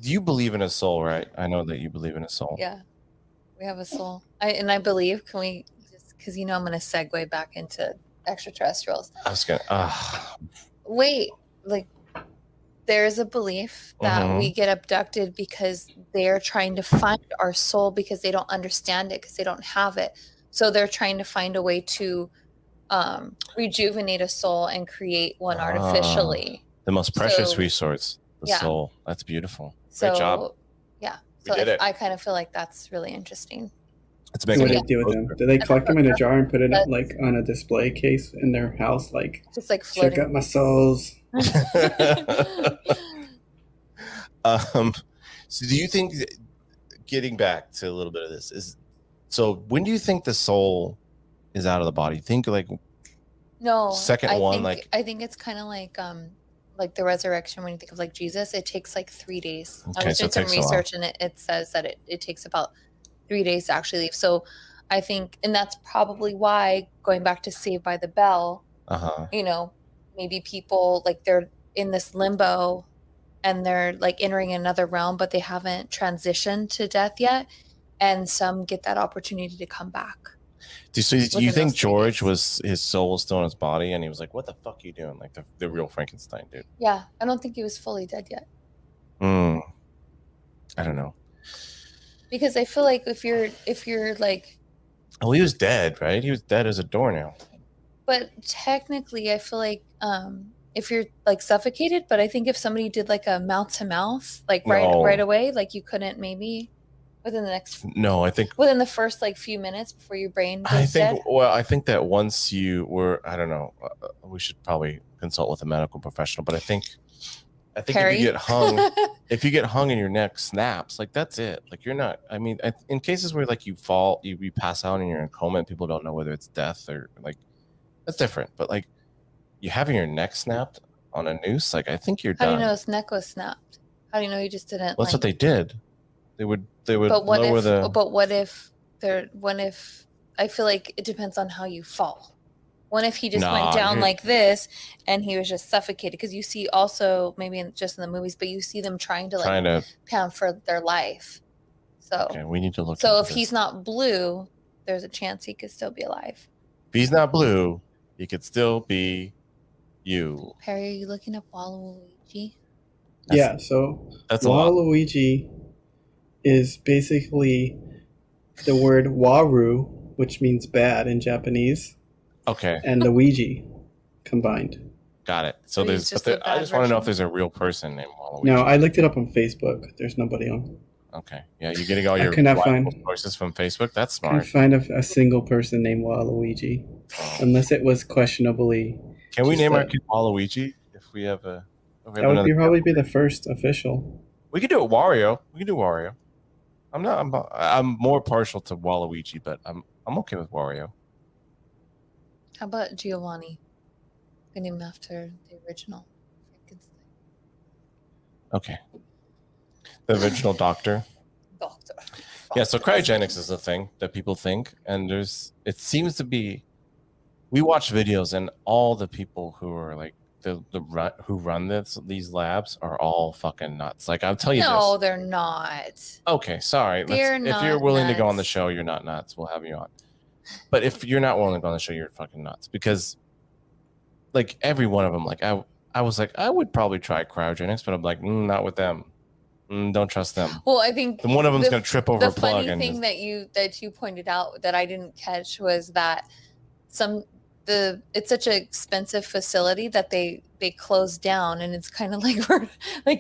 you believe in a soul, right? I know that you believe in a soul. Yeah, we have a soul. I believe. Can we just because I'm going to segue back into extraterrestrials. I was gonna. Wait, like there's a belief that we get abducted because they're trying to find our soul because they don't understand it because they don't have it. So they're trying to find a way to rejuvenate a soul and create one artificially. The most precious resource, the soul. That's beautiful. Great job. Yeah. We did it. I kind of feel like that's really interesting. What do they do with them? Do they collect them in a jar and put it up like on a display case in their house? Like, just like floating. Check out my souls. So do you think, getting back to a little bit of this, so when do you think the soul is out of the body? Think like no second one, like I think it's kind of like the resurrection. When you think of like Jesus, it takes like 3 days. I was doing some research and it says that it takes about 3 days to actually leave. So I think, and that's probably why, going back to Saved by the Bell, maybe people like they're in this limbo and they're like entering another realm, but they haven't transitioned to death yet. And some get that opportunity to come back. Do you think George his soul was still in his body and he was like, what the fuck are you doing? Like the real Frankenstein dude. Yeah. I don't think he was fully dead yet. I don't know. Because I feel like if you're like, oh, he was dead, right? He was dead as a doornail. But technically, I feel like if you're like suffocated, but I think if somebody did like a mouth to mouth, like right away, like you couldn't maybe within the next. No, I think within the first like few minutes before your brain goes dead. Well, I think that once you were, I don't know, we should probably consult with a medical professional, but I think Harry? if you get hung and your neck snaps, like that's it. Like you're not. I mean, in cases where like you fall, you pass out and you're in a coma, and people don't know whether it's death or like that's different. But like you having your neck snapped on a noose, like I think you're done. How do you know his neck was snapped? How do you know he just didn't? Well, that's what they did. They would. But what if I feel like it depends on how you fall. What if he just went down like this and he was just suffocated? Because you see also, maybe just in the movies, but you see them trying to pound for their life. So okay, we need to look. So if he's not blue, there's a chance he could still be alive. If he's not blue, he could still be you. Perry, are you looking up Waluigi? Yeah, so that's Waluigi is basically the word waru, which means bad in Japanese. Okay. And the Ouija combined. Got it. So I just want to know if there's a real person named Waluigi. No, I looked it up on Facebook. There's nobody on. Okay. Yeah, you're getting all your sources from Facebook. That's smart. I couldn't find a single person named Waluigi, unless it was questionably. Can we name our kid Waluigi if we have a? That would probably be the first official. We could do it Wario. We can do Wario. I'm more partial to Waluigi, but I'm okay with Wario. How about Giovanni? Named after the original Frankenstein. Okay. The original doctor. Yeah, so cryogenics is a thing that people think, and it seems to be. We watch videos, and all the people who are like who run these labs are all fucking nuts. Like I'll tell you. No, they're not. Okay, sorry. If you're willing to go on the show, you're not nuts. We'll have you on. But if you're not willing to go on the show, you're fucking nuts. Because, like every one of them, like I was like, I would probably try cryogenics, but I'm like, not with them. Don't trust them. Well, I think one of them's gonna trip over a plug. The funny thing that you pointed out that I didn't catch was that it's such an expensive facility that they closed down, and it's kind of like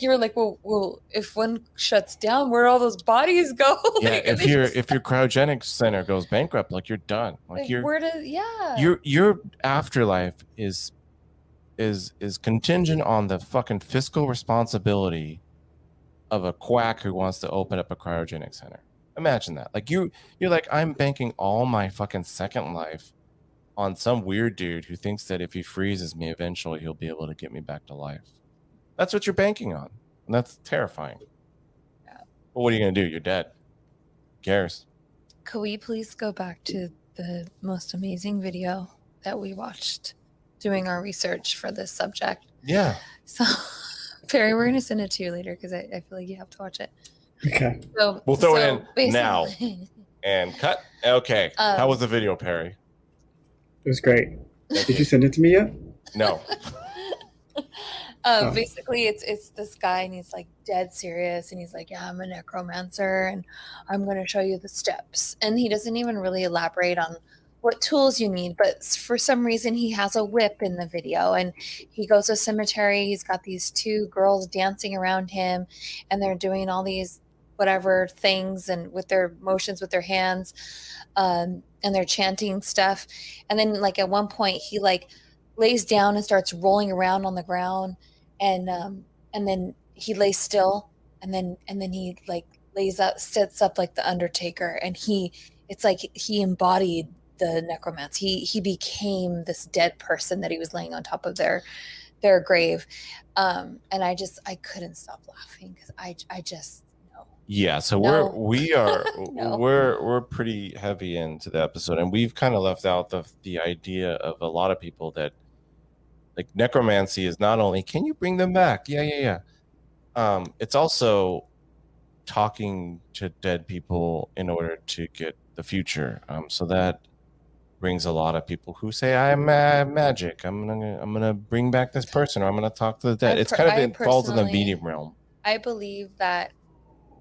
you were like, well, if one shuts down, where do all those bodies go? Yeah, if your cryogenics center goes bankrupt, like you're done. Your afterlife is contingent on the fucking fiscal responsibility of a quack who wants to open up a cryogenic center. Imagine that. Like you're like, I'm banking all my fucking second life on some weird dude who thinks that if he freezes me, eventually he'll be able to get me back to life. That's what you're banking on. And that's terrifying. Yeah. Well, what are you going to do? You're dead. Who cares? Could we please go back to the most amazing video that we watched doing our research for this subject. Yeah. So, Perry, we're gonna send it to you later because I feel like you have to watch it. Okay. So We'll throw it in basically- now. And cut. Okay. How was the video, Perry? It was great. Did you send it to me yet? No. Basically it's this guy and he's like dead serious and he's like, yeah, I'm a necromancer and I'm going to show you the steps. And he doesn't even really elaborate on what tools you need, but for some reason he has a whip in the video and he goes to a cemetery. He's got these two girls dancing around him and they're doing all these whatever things and with their motions with their hands, and they're chanting stuff. And then like at one point he like lays down and starts rolling around on the ground, and then he lays still, and then he like lays up, sits up like the Undertaker, and it's like he embodied the necromancy. He became this dead person that he was laying on top of their grave, and I couldn't stop laughing because I just no. Yeah, so No. No. we're pretty heavy into the episode, and we've kind of left out the idea of a lot of people that like necromancy is not only can you bring them back, yeah. It's also talking to dead people in order to get the future. So that brings a lot of people who say I'm magic. I'm gonna bring back this person, or I'm gonna talk to the dead. It's kind of it falls in the medium realm. I believe that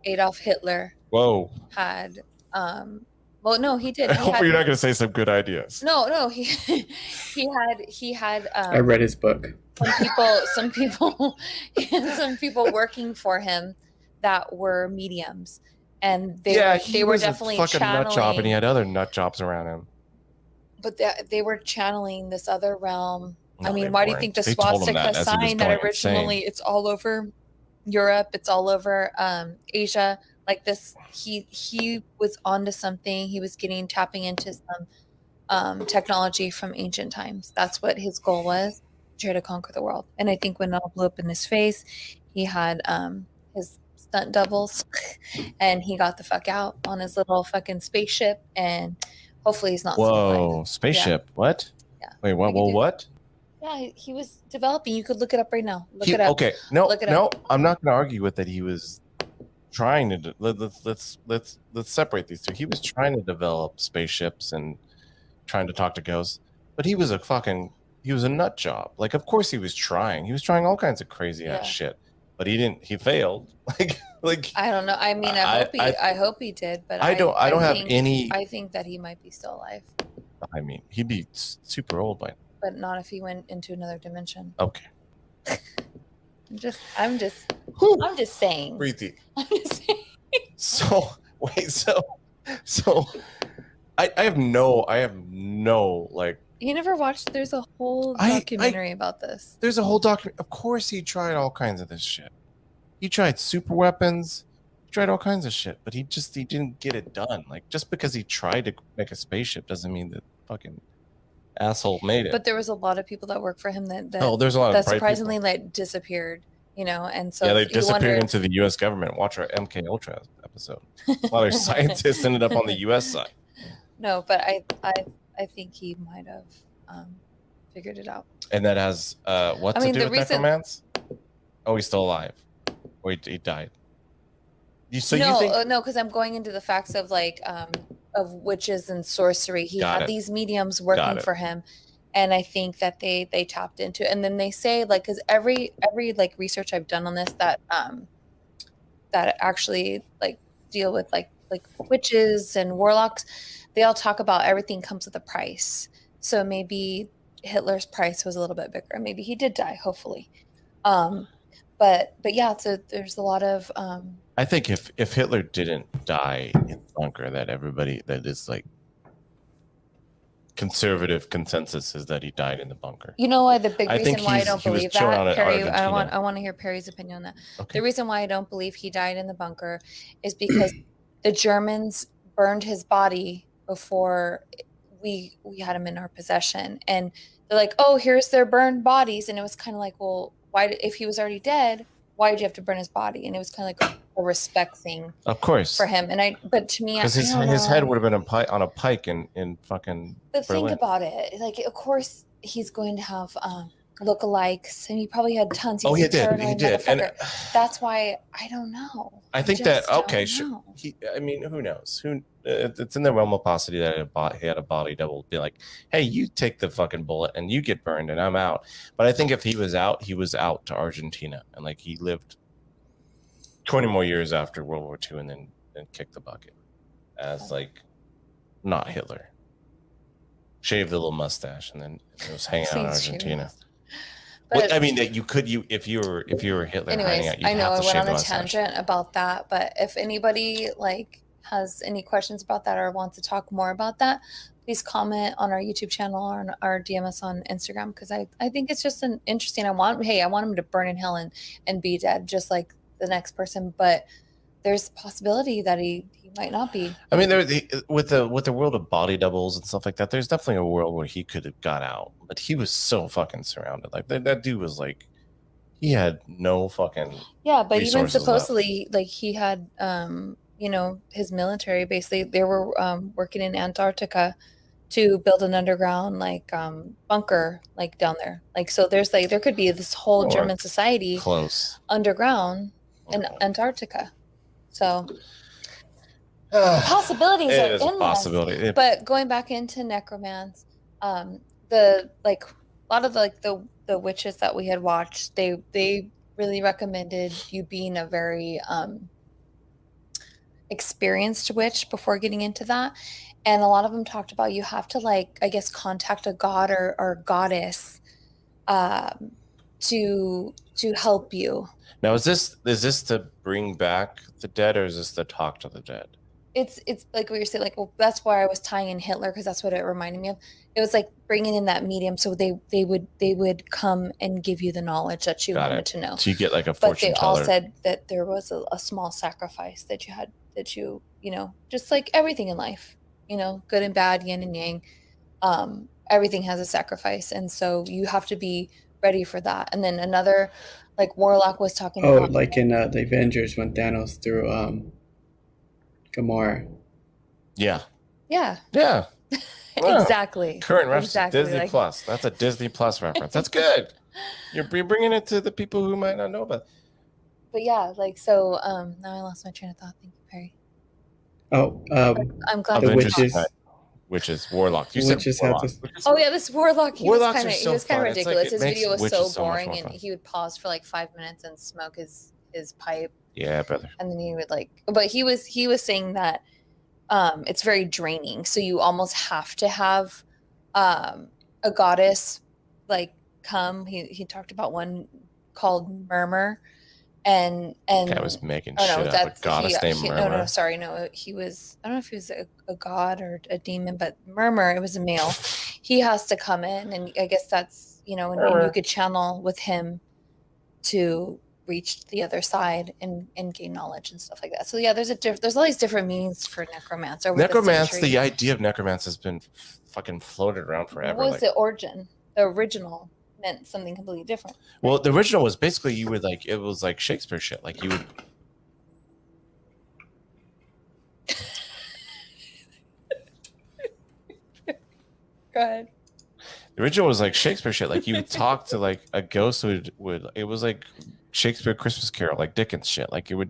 Adolf Hitler Whoa. had well no he did. I hope you're not going to say some good ideas. No he had I read his book. some people working for him that were mediums, and they were definitely a fucking nut job, and he had other nut jobs around him. But they were channeling this other realm. No, I mean, why do you think the swastika sign that originally it's all over Europe, it's all over Asia, like this? He was onto something. He was tapping into some technology from ancient times. That's what his goal was, to try to conquer the world. And I think when it all blew up in his face, he had his stunt doubles, and he got the fuck out on his little fucking spaceship, and hopefully he's not. Whoa, spaceship! Yeah. What? Yeah. Wait, what? Well, what? Yeah, he was developing. You could look it up right now. Look it up. Okay, no, I'm not going to argue with that. He was trying to. Let's separate these two. He was trying to develop spaceships and trying to talk to ghosts, but he was a nut job. Like, of course he was trying. He was trying all kinds of crazy ass shit, but he didn't. He failed. like I don't know. I mean, I hope he did, but I think that he might be still alive. I mean, he'd be super old by now. But not if he went into another dimension. Okay. I'm just saying. Breathe. I'm just saying. So I have no like. You never watched? There's a whole documentary about this. There's a whole document. Of course, he tried all kinds of this shit. He tried super weapons. He tried all kinds of shit, but he didn't get it done. Like, just because he tried to make a spaceship doesn't mean that fucking asshole made it. But there was a lot of people that worked for him that there's a lot that of surprisingly like disappeared. And so they disappeared into the U.S. government. Watch our MK Ultra episode. A lot of scientists ended up on the U.S. side. No, but I think he might have figured it out. And that has what to do with necromancy? Oh, he's still alive. Or he died. No, because I'm going into the facts of like of witches and sorcery. He had these mediums working for him, and I think that they tapped into it. And then they say, like, because every like research I've done on this that actually like deal with like witches and warlocks, they all talk about everything comes with a price. So maybe Hitler's price was a little bit bigger. Maybe he did die, hopefully. But yeah, so there's a lot of I think if Hitler didn't die in the bunker, that is like conservative consensus is that he died in the bunker. You know why? The big reason why I don't believe that, Perry, I want to hear Perry's opinion on that. Okay. The reason why I don't believe he died in the bunker is because the Germans burned his body before we had him in our possession, and they're like, oh, here's their burned bodies, and it was kind of like, well, why if he was already dead, why did you have to burn his body? And it was kind of like, a respect thing Of course. for him. But to me, because his head would have been on a pike in fucking But Berlin. think about it. Like, of course, he's going to have lookalikes, and he probably had tons. Oh, he did. And that's why I don't know. I think that sure. I mean, who knows? It's in the realm of possibility that he had a body double. Be like, hey, you take the fucking bullet and you get burned, and I'm out. But I think if he was out to Argentina, and like he lived 20 more years after World War II, and then kicked the bucket as like not Hitler. Shaved the little mustache, and then it was hanging out in Argentina. But I mean, that if you were Hitler. Anyways, hanging out, I know I went on a tangent about that, but if anybody like has any questions about that or wants to talk more about that, please comment on our YouTube channel or our DM us on Instagram, because I think it's just an interesting. I want him to burn in hell and be dead, just like the next person. But there's a possibility that he might not be. I mean, with the world of body doubles and stuff like that, there's definitely a world where he could have got out, but he was so fucking surrounded. Like that dude was like, he had no fucking but even supposedly left. Like he had his military, basically they were working in Antarctica to build an underground like bunker like down there. Like, so there's like there could be this whole German society close underground in Antarctica. So possibilities are endless. Possibility. But going back into necromancy, the like a lot of the witches that we had watched, they really recommended you being a very experienced witch before getting into that. And a lot of them talked about you have to, like, I guess, contact a god or goddess to help you. Now, is this to bring back the dead, or is this to talk to the dead? It's like what you're saying, like, well, that's why I was tying in Hitler, because that's what it reminded me of. It was like bringing in that medium, so they would come and give you the knowledge that you wanted to know. So you get like a fortune teller. But they all said that there was a small sacrifice that you had, just like everything in life, good and bad, yin and yang. Everything has a sacrifice, and so you have to be ready for that. And then another, like, warlock was talking about, like in the Avengers when Thanos threw Gamora. Yeah. Exactly. Current reference, Disney Plus. That's a Disney Plus reference. That's good. You're bringing it to the people who might not know about it. But yeah, like, so now I lost my train of thought. Thank you, Perry. I'm glad the witches, warlock. You witches said warlock. This warlock. He was kind of ridiculous. His video was so boring, and he would pause for like 5 minutes and smoke his pipe. Yeah, brother. And then he would but he was saying that it's very draining. So you almost have to have a goddess like come. He talked about one called Murmur. And I was making shit up. A goddess named Murmur. He was, I don't know if he was a god or a demon, but Murmur, it was a male. He has to come in, and I guess that's, and you could channel with him to reach the other side and gain knowledge and stuff like that. So yeah, there's all these different meanings for necromancer. The idea of necromancy has been fucking floated around forever. What was the origin? The original meant something completely different. Well, the original was basically it was like Shakespeare shit. Like you would. Go ahead. The original was like Shakespeare shit. Like you would talk to like a ghost would. It was like Shakespeare Christmas Carol, like Dickens shit. Like a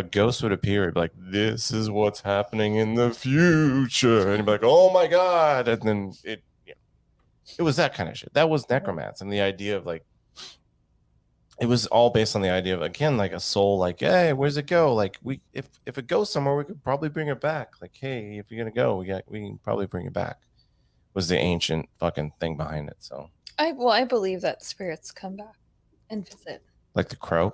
ghost would appear and be like, "This is what's happening in the future," and you'd be like, "Oh my god!" And then it was that kind of shit. That was necromancy, and the idea of like, it was all based on the idea of, again, like a soul. Like, hey, where's it go? Like, if it goes somewhere, we could probably bring it back. Like, hey, if you're gonna go, we can probably bring it back. Was the ancient fucking thing behind it. So I believe that spirits come back and visit. Like the crow.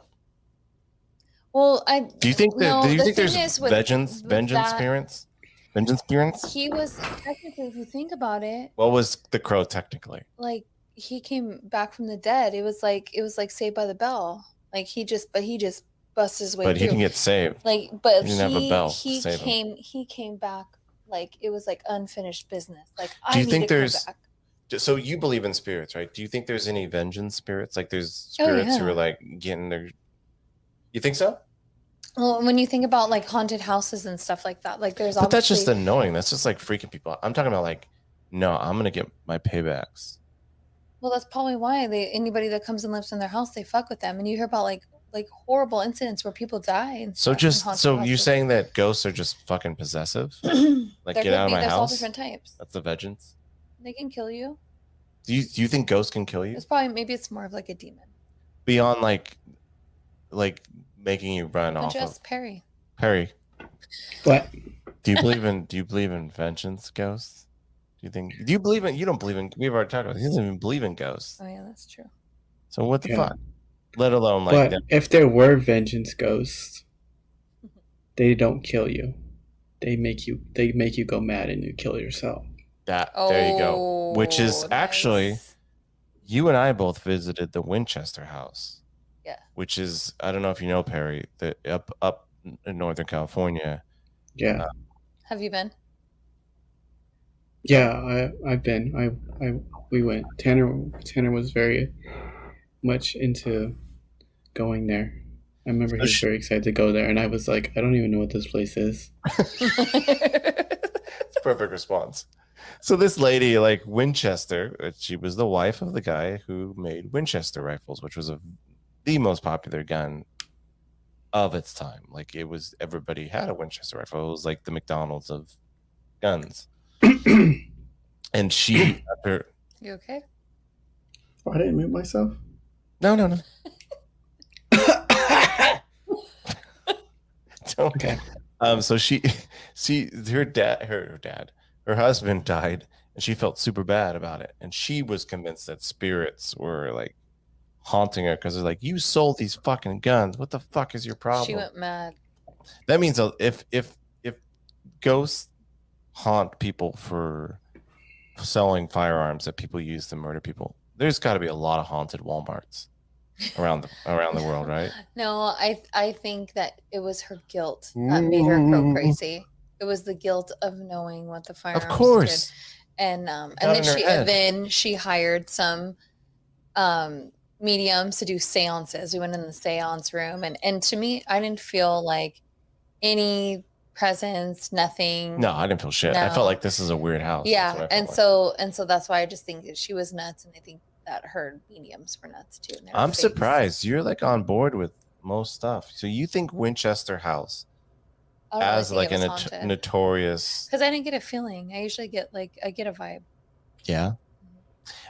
Well, do you think there's vengeance spirits? Vengeance spirits? He was technically, if you think about it. What was the crow technically? Like, he came back from the dead. It was like Saved by the Bell. Like he just busts his way through. But he can get saved. Like, but he didn't have a bell. He came back like it was like unfinished business. Like, do you think there's? So you believe in spirits, right? Do you think there's any vengeance spirits? Like there's spirits who are like getting their. You think so? Well, when you think about like haunted houses and stuff like that, like there's But that's just obviously annoying. That's just like freaking people out. I'm talking about like, no, I'm gonna get my paybacks. well, that's probably why anybody that comes and lives in their house, they fuck with them, and you hear about like horrible incidents where people die and So stuff in just haunted so you're houses. saying that ghosts are just fucking possessive? Like There get could out of be. my There's all house. different types. That's the vengeance. They can kill you. Do you think ghosts can kill you It's probably maybe it's more of like a demon. beyond like making you run off Just of Perry. What? Do you believe in vengeance ghosts? You don't believe in we've already talked about it. He doesn't even believe in ghosts. Oh yeah, that's true. So what the Yeah. fuck? Let alone like But if there were vengeance ghosts, they don't kill you. They make you go mad and you kill yourself. that. There you go. Which is actually, nice. you and I both visited the Winchester house. Yeah. Which is, I don't know if you know, Perry, that up in Northern California. Yeah. Have you been? Yeah, I've been. We went. Tanner was very much into going there. I remember he was very excited to go there, and I was like, I don't even know what this place is. It's a perfect response. So this lady, like Winchester, she was the wife of the guy who made Winchester rifles, which was the most popular gun of its time. Like it was, everybody had a Winchester rifle. It was like the McDonald's of guns. And she, after, You okay? Oh, I didn't mute myself. no. Okay. So her husband died, and she felt super bad about it, and she was convinced that spirits were like haunting her because they're like, you sold these fucking guns. What the fuck is your problem? She went mad. That means if ghosts haunt people for selling firearms that people use to murder people, there's got to be a lot of haunted Walmarts around the world, right? No, I think that it was her guilt that made her go crazy. It was the guilt of knowing what the firearms Of course. did. And Got then she hired some mediums to do seances. We went in the seance room, and to me, I didn't feel like any presence, nothing. No, I didn't feel shit. I No. felt like this is a weird house. That's what I Yeah, felt and like. so that's why I just think that she was nuts, and I think that her mediums were nuts too. and they were I'm fakes. surprised you're like on board with most stuff. So you think Winchester House I don't really as think like it a was haunted. notorious? Because I didn't get a feeling. I usually get a vibe. Yeah,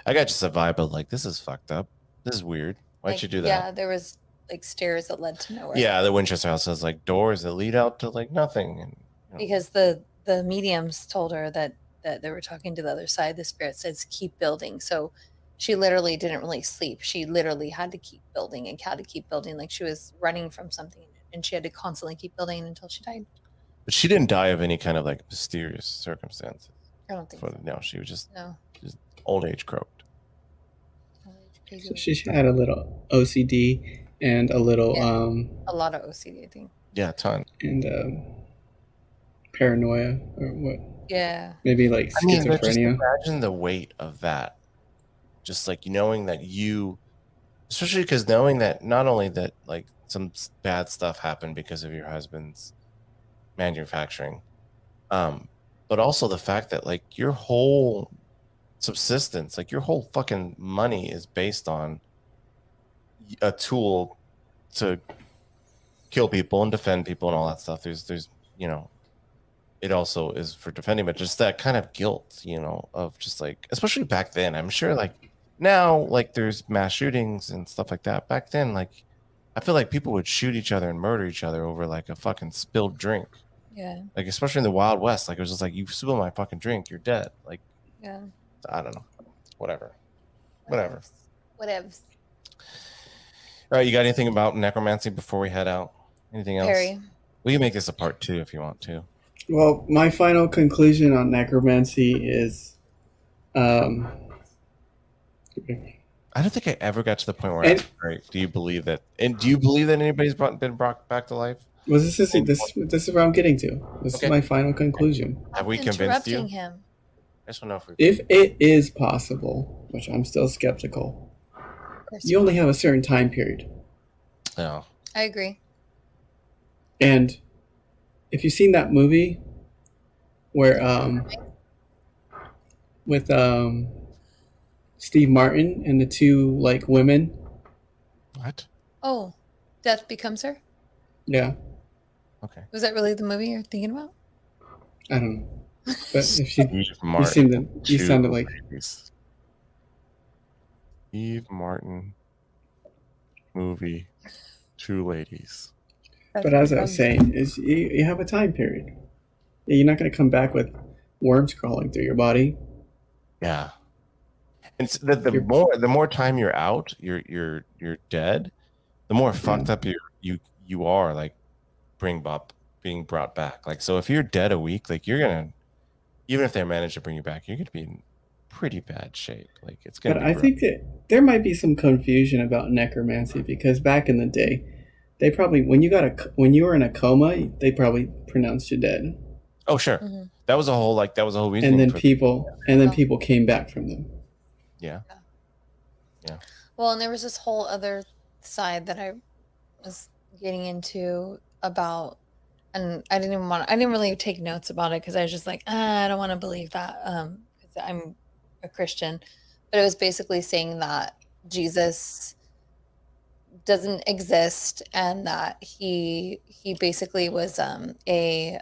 I got just a vibe of like, this is fucked up. This is weird. Why'd Like, you do that? Yeah, there was like stairs that led to nowhere. Yeah, the Winchester House has like doors that lead out to like nothing. And Because the mediums told her that they were talking to the other side. The spirit says keep building. So she literally didn't really sleep. She literally had to keep building and had to keep building. Like she was running from something, and she had to constantly keep building until she died. But she didn't die of any kind of like mysterious circumstances. I don't think so. No, she was just No. old age croaked. So she had a little OCD and a little a lot of OCD, I think. Yeah, a ton. And paranoia or what? Yeah. Maybe like But just schizophrenia. imagine the weight of that. Just like knowing that especially because knowing that not only that like some bad stuff happened because of your husband's manufacturing, but also the fact that like your whole subsistence, like your whole fucking money is based on a tool to kill people and defend people and all that stuff. There's it also is for defending, but just that kind of guilt, of just like, especially back then. I'm sure like now, like there's mass shootings and stuff like that. Back then, like I feel like people would shoot each other and murder each other over like a fucking spilled drink. Yeah. Like especially in the Wild West, like it was just like, you spill my fucking drink, you're dead. Like, Yeah. I don't know, whatever. Whatever. All right, you got anything about necromancy before we head out? Anything else? Perry. We can make this a part 2 if you want to. Well, my final conclusion on necromancy is I don't think I ever got to the point where I asked, right, do you believe that? And do you believe that anybody's been brought back to life? Well, this is where I'm getting to. This is my final conclusion. Have we convinced you? Interrupting him. I just want to know if If it is possible, which I'm still skeptical, Of course you only have a certain time period. No. I agree. And if you've seen that movie where with Steve Martin and the two like women. What? Oh, Death Becomes Her? Yeah. Okay. Was that really the movie you're thinking about? I don't know. But if you You sounded like Steve Martin movie, Two Ladies. But as I was saying, is you have a time period. You're not going to come back with worms crawling through your body. Yeah. And the more time you're out, you're dead, the more fucked up you are, like being brought back. Like, so if you're dead a week, like you're gonna, even if they manage to bring you back, you're gonna be in pretty bad shape. Like it's gonna. But I think that there might be some confusion about necromancy because back in the day, they probably when you were in a coma, they probably pronounced you dead. Oh sure, that was a whole reason. And then people came back from them. Yeah. Well, and there was this whole other side that I was getting into about, and I didn't really take notes about it because I was just like, I don't want to believe that because I'm a Christian. But it was basically saying that Jesus doesn't exist and that he basically was it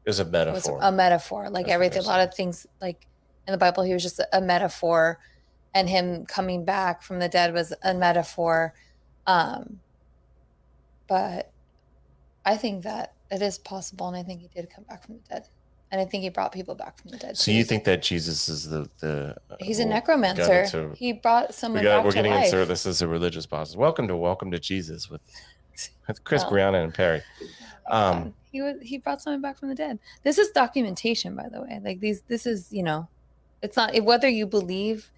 was a metaphor. A metaphor, like that's everything. A lot of things, like in the Bible, he was just a metaphor, and him coming back from the dead was a metaphor. But I think that it is possible, and I think he did come back from the dead, and I think he brought people back from the dead. So you think that Jesus is the he's a necromancer? He brought someone back to life. We're getting into this as a religious process. Welcome to Jesus with Chris, Brianna, and Perry. He brought someone back from the dead. This is documentation, by the way. Like this is, it's not whether you believe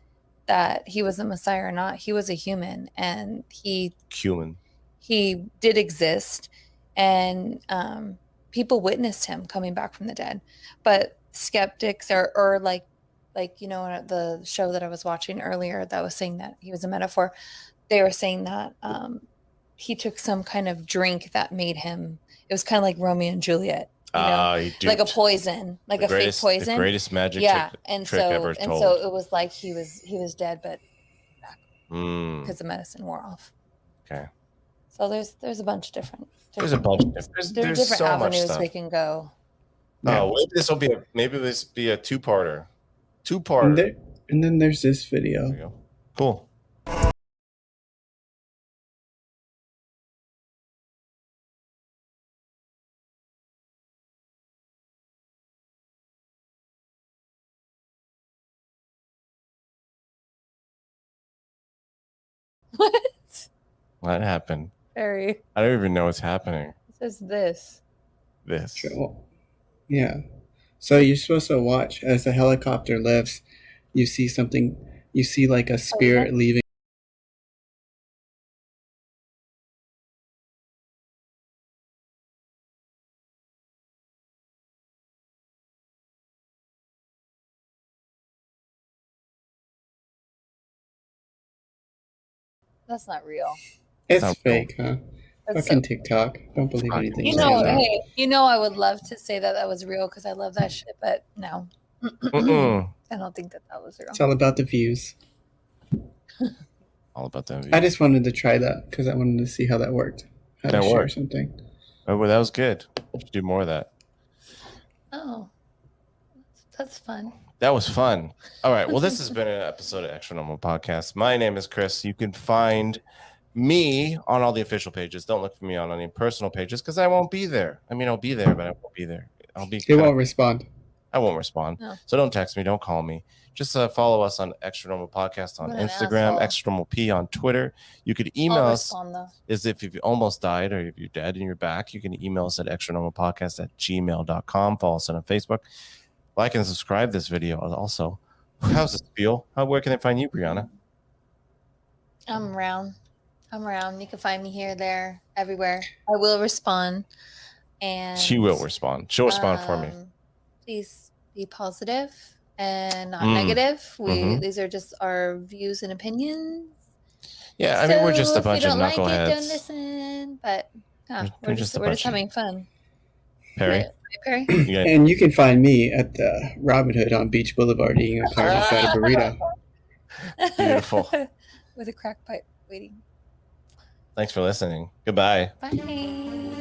that he was a Messiah or not. He was a human, and he did exist, and people witnessed him coming back from the dead. But skeptics or like the show that I was watching earlier that was saying that he was a metaphor. They were saying that he took some kind of drink that made him. It was kind of like Romeo and Juliet. Like a poison, like a fake poison. The greatest magic trick ever told. And so it was like he was dead, but because the medicine wore off. Okay. So there's a bunch of different. There's a bunch of different. There's different so avenues much stuff we can go. Oh, maybe this be a two-parter. And then there's this video. There you go. Cool. What happened? Perry. I don't even know what's happening. It says this. Sure. Yeah. So you're supposed to watch as the helicopter lifts. You see something. You see like a spirit leaving. That's not real. It's fake, huh? Fucking TikTok. Don't believe anything. I would love to say that was real because I love that shit, but no. I don't think that was real. It's all about the views. All about them. I just wanted to try that because I wanted to see how that worked. How to share something. Oh, well, that was good. We should do more of that. Oh, that's fun. That was fun. All right. Well, this has been an episode of ExtraNormal Podcast. My name is Chris. You can find me on all the official pages. Don't look for me on any personal pages because I won't be there. I mean, I'll be there, but I won't be there. You won't respond. I won't respond. No. So don't text me. Don't call me. Just follow us on ExtraNormal Podcast on Instagram, ExtraNormal P on Twitter. You could email us as if you almost died or if you're dead and you're back. You can email us at extranormalpodcast@gmail.com. Follow us on Facebook. Like and subscribe this video. Also, how's this feel? Where can they find you, Brianna? I'm around. You can find me here, there, everywhere. I will respond. And she will respond. She'll respond for me. Please be positive and not negative. These are just our views and opinions. Yeah, I mean, we're just a bunch of knuckleheads. If you don't like it, don't listen. But We're just having fun. Perry, Right, Perry? yeah. And you can find me at the Robin Hood on Beach Boulevard eating a carne asada burrito. Beautiful. With a crack pipe waiting. Thanks for listening. Goodbye. Bye.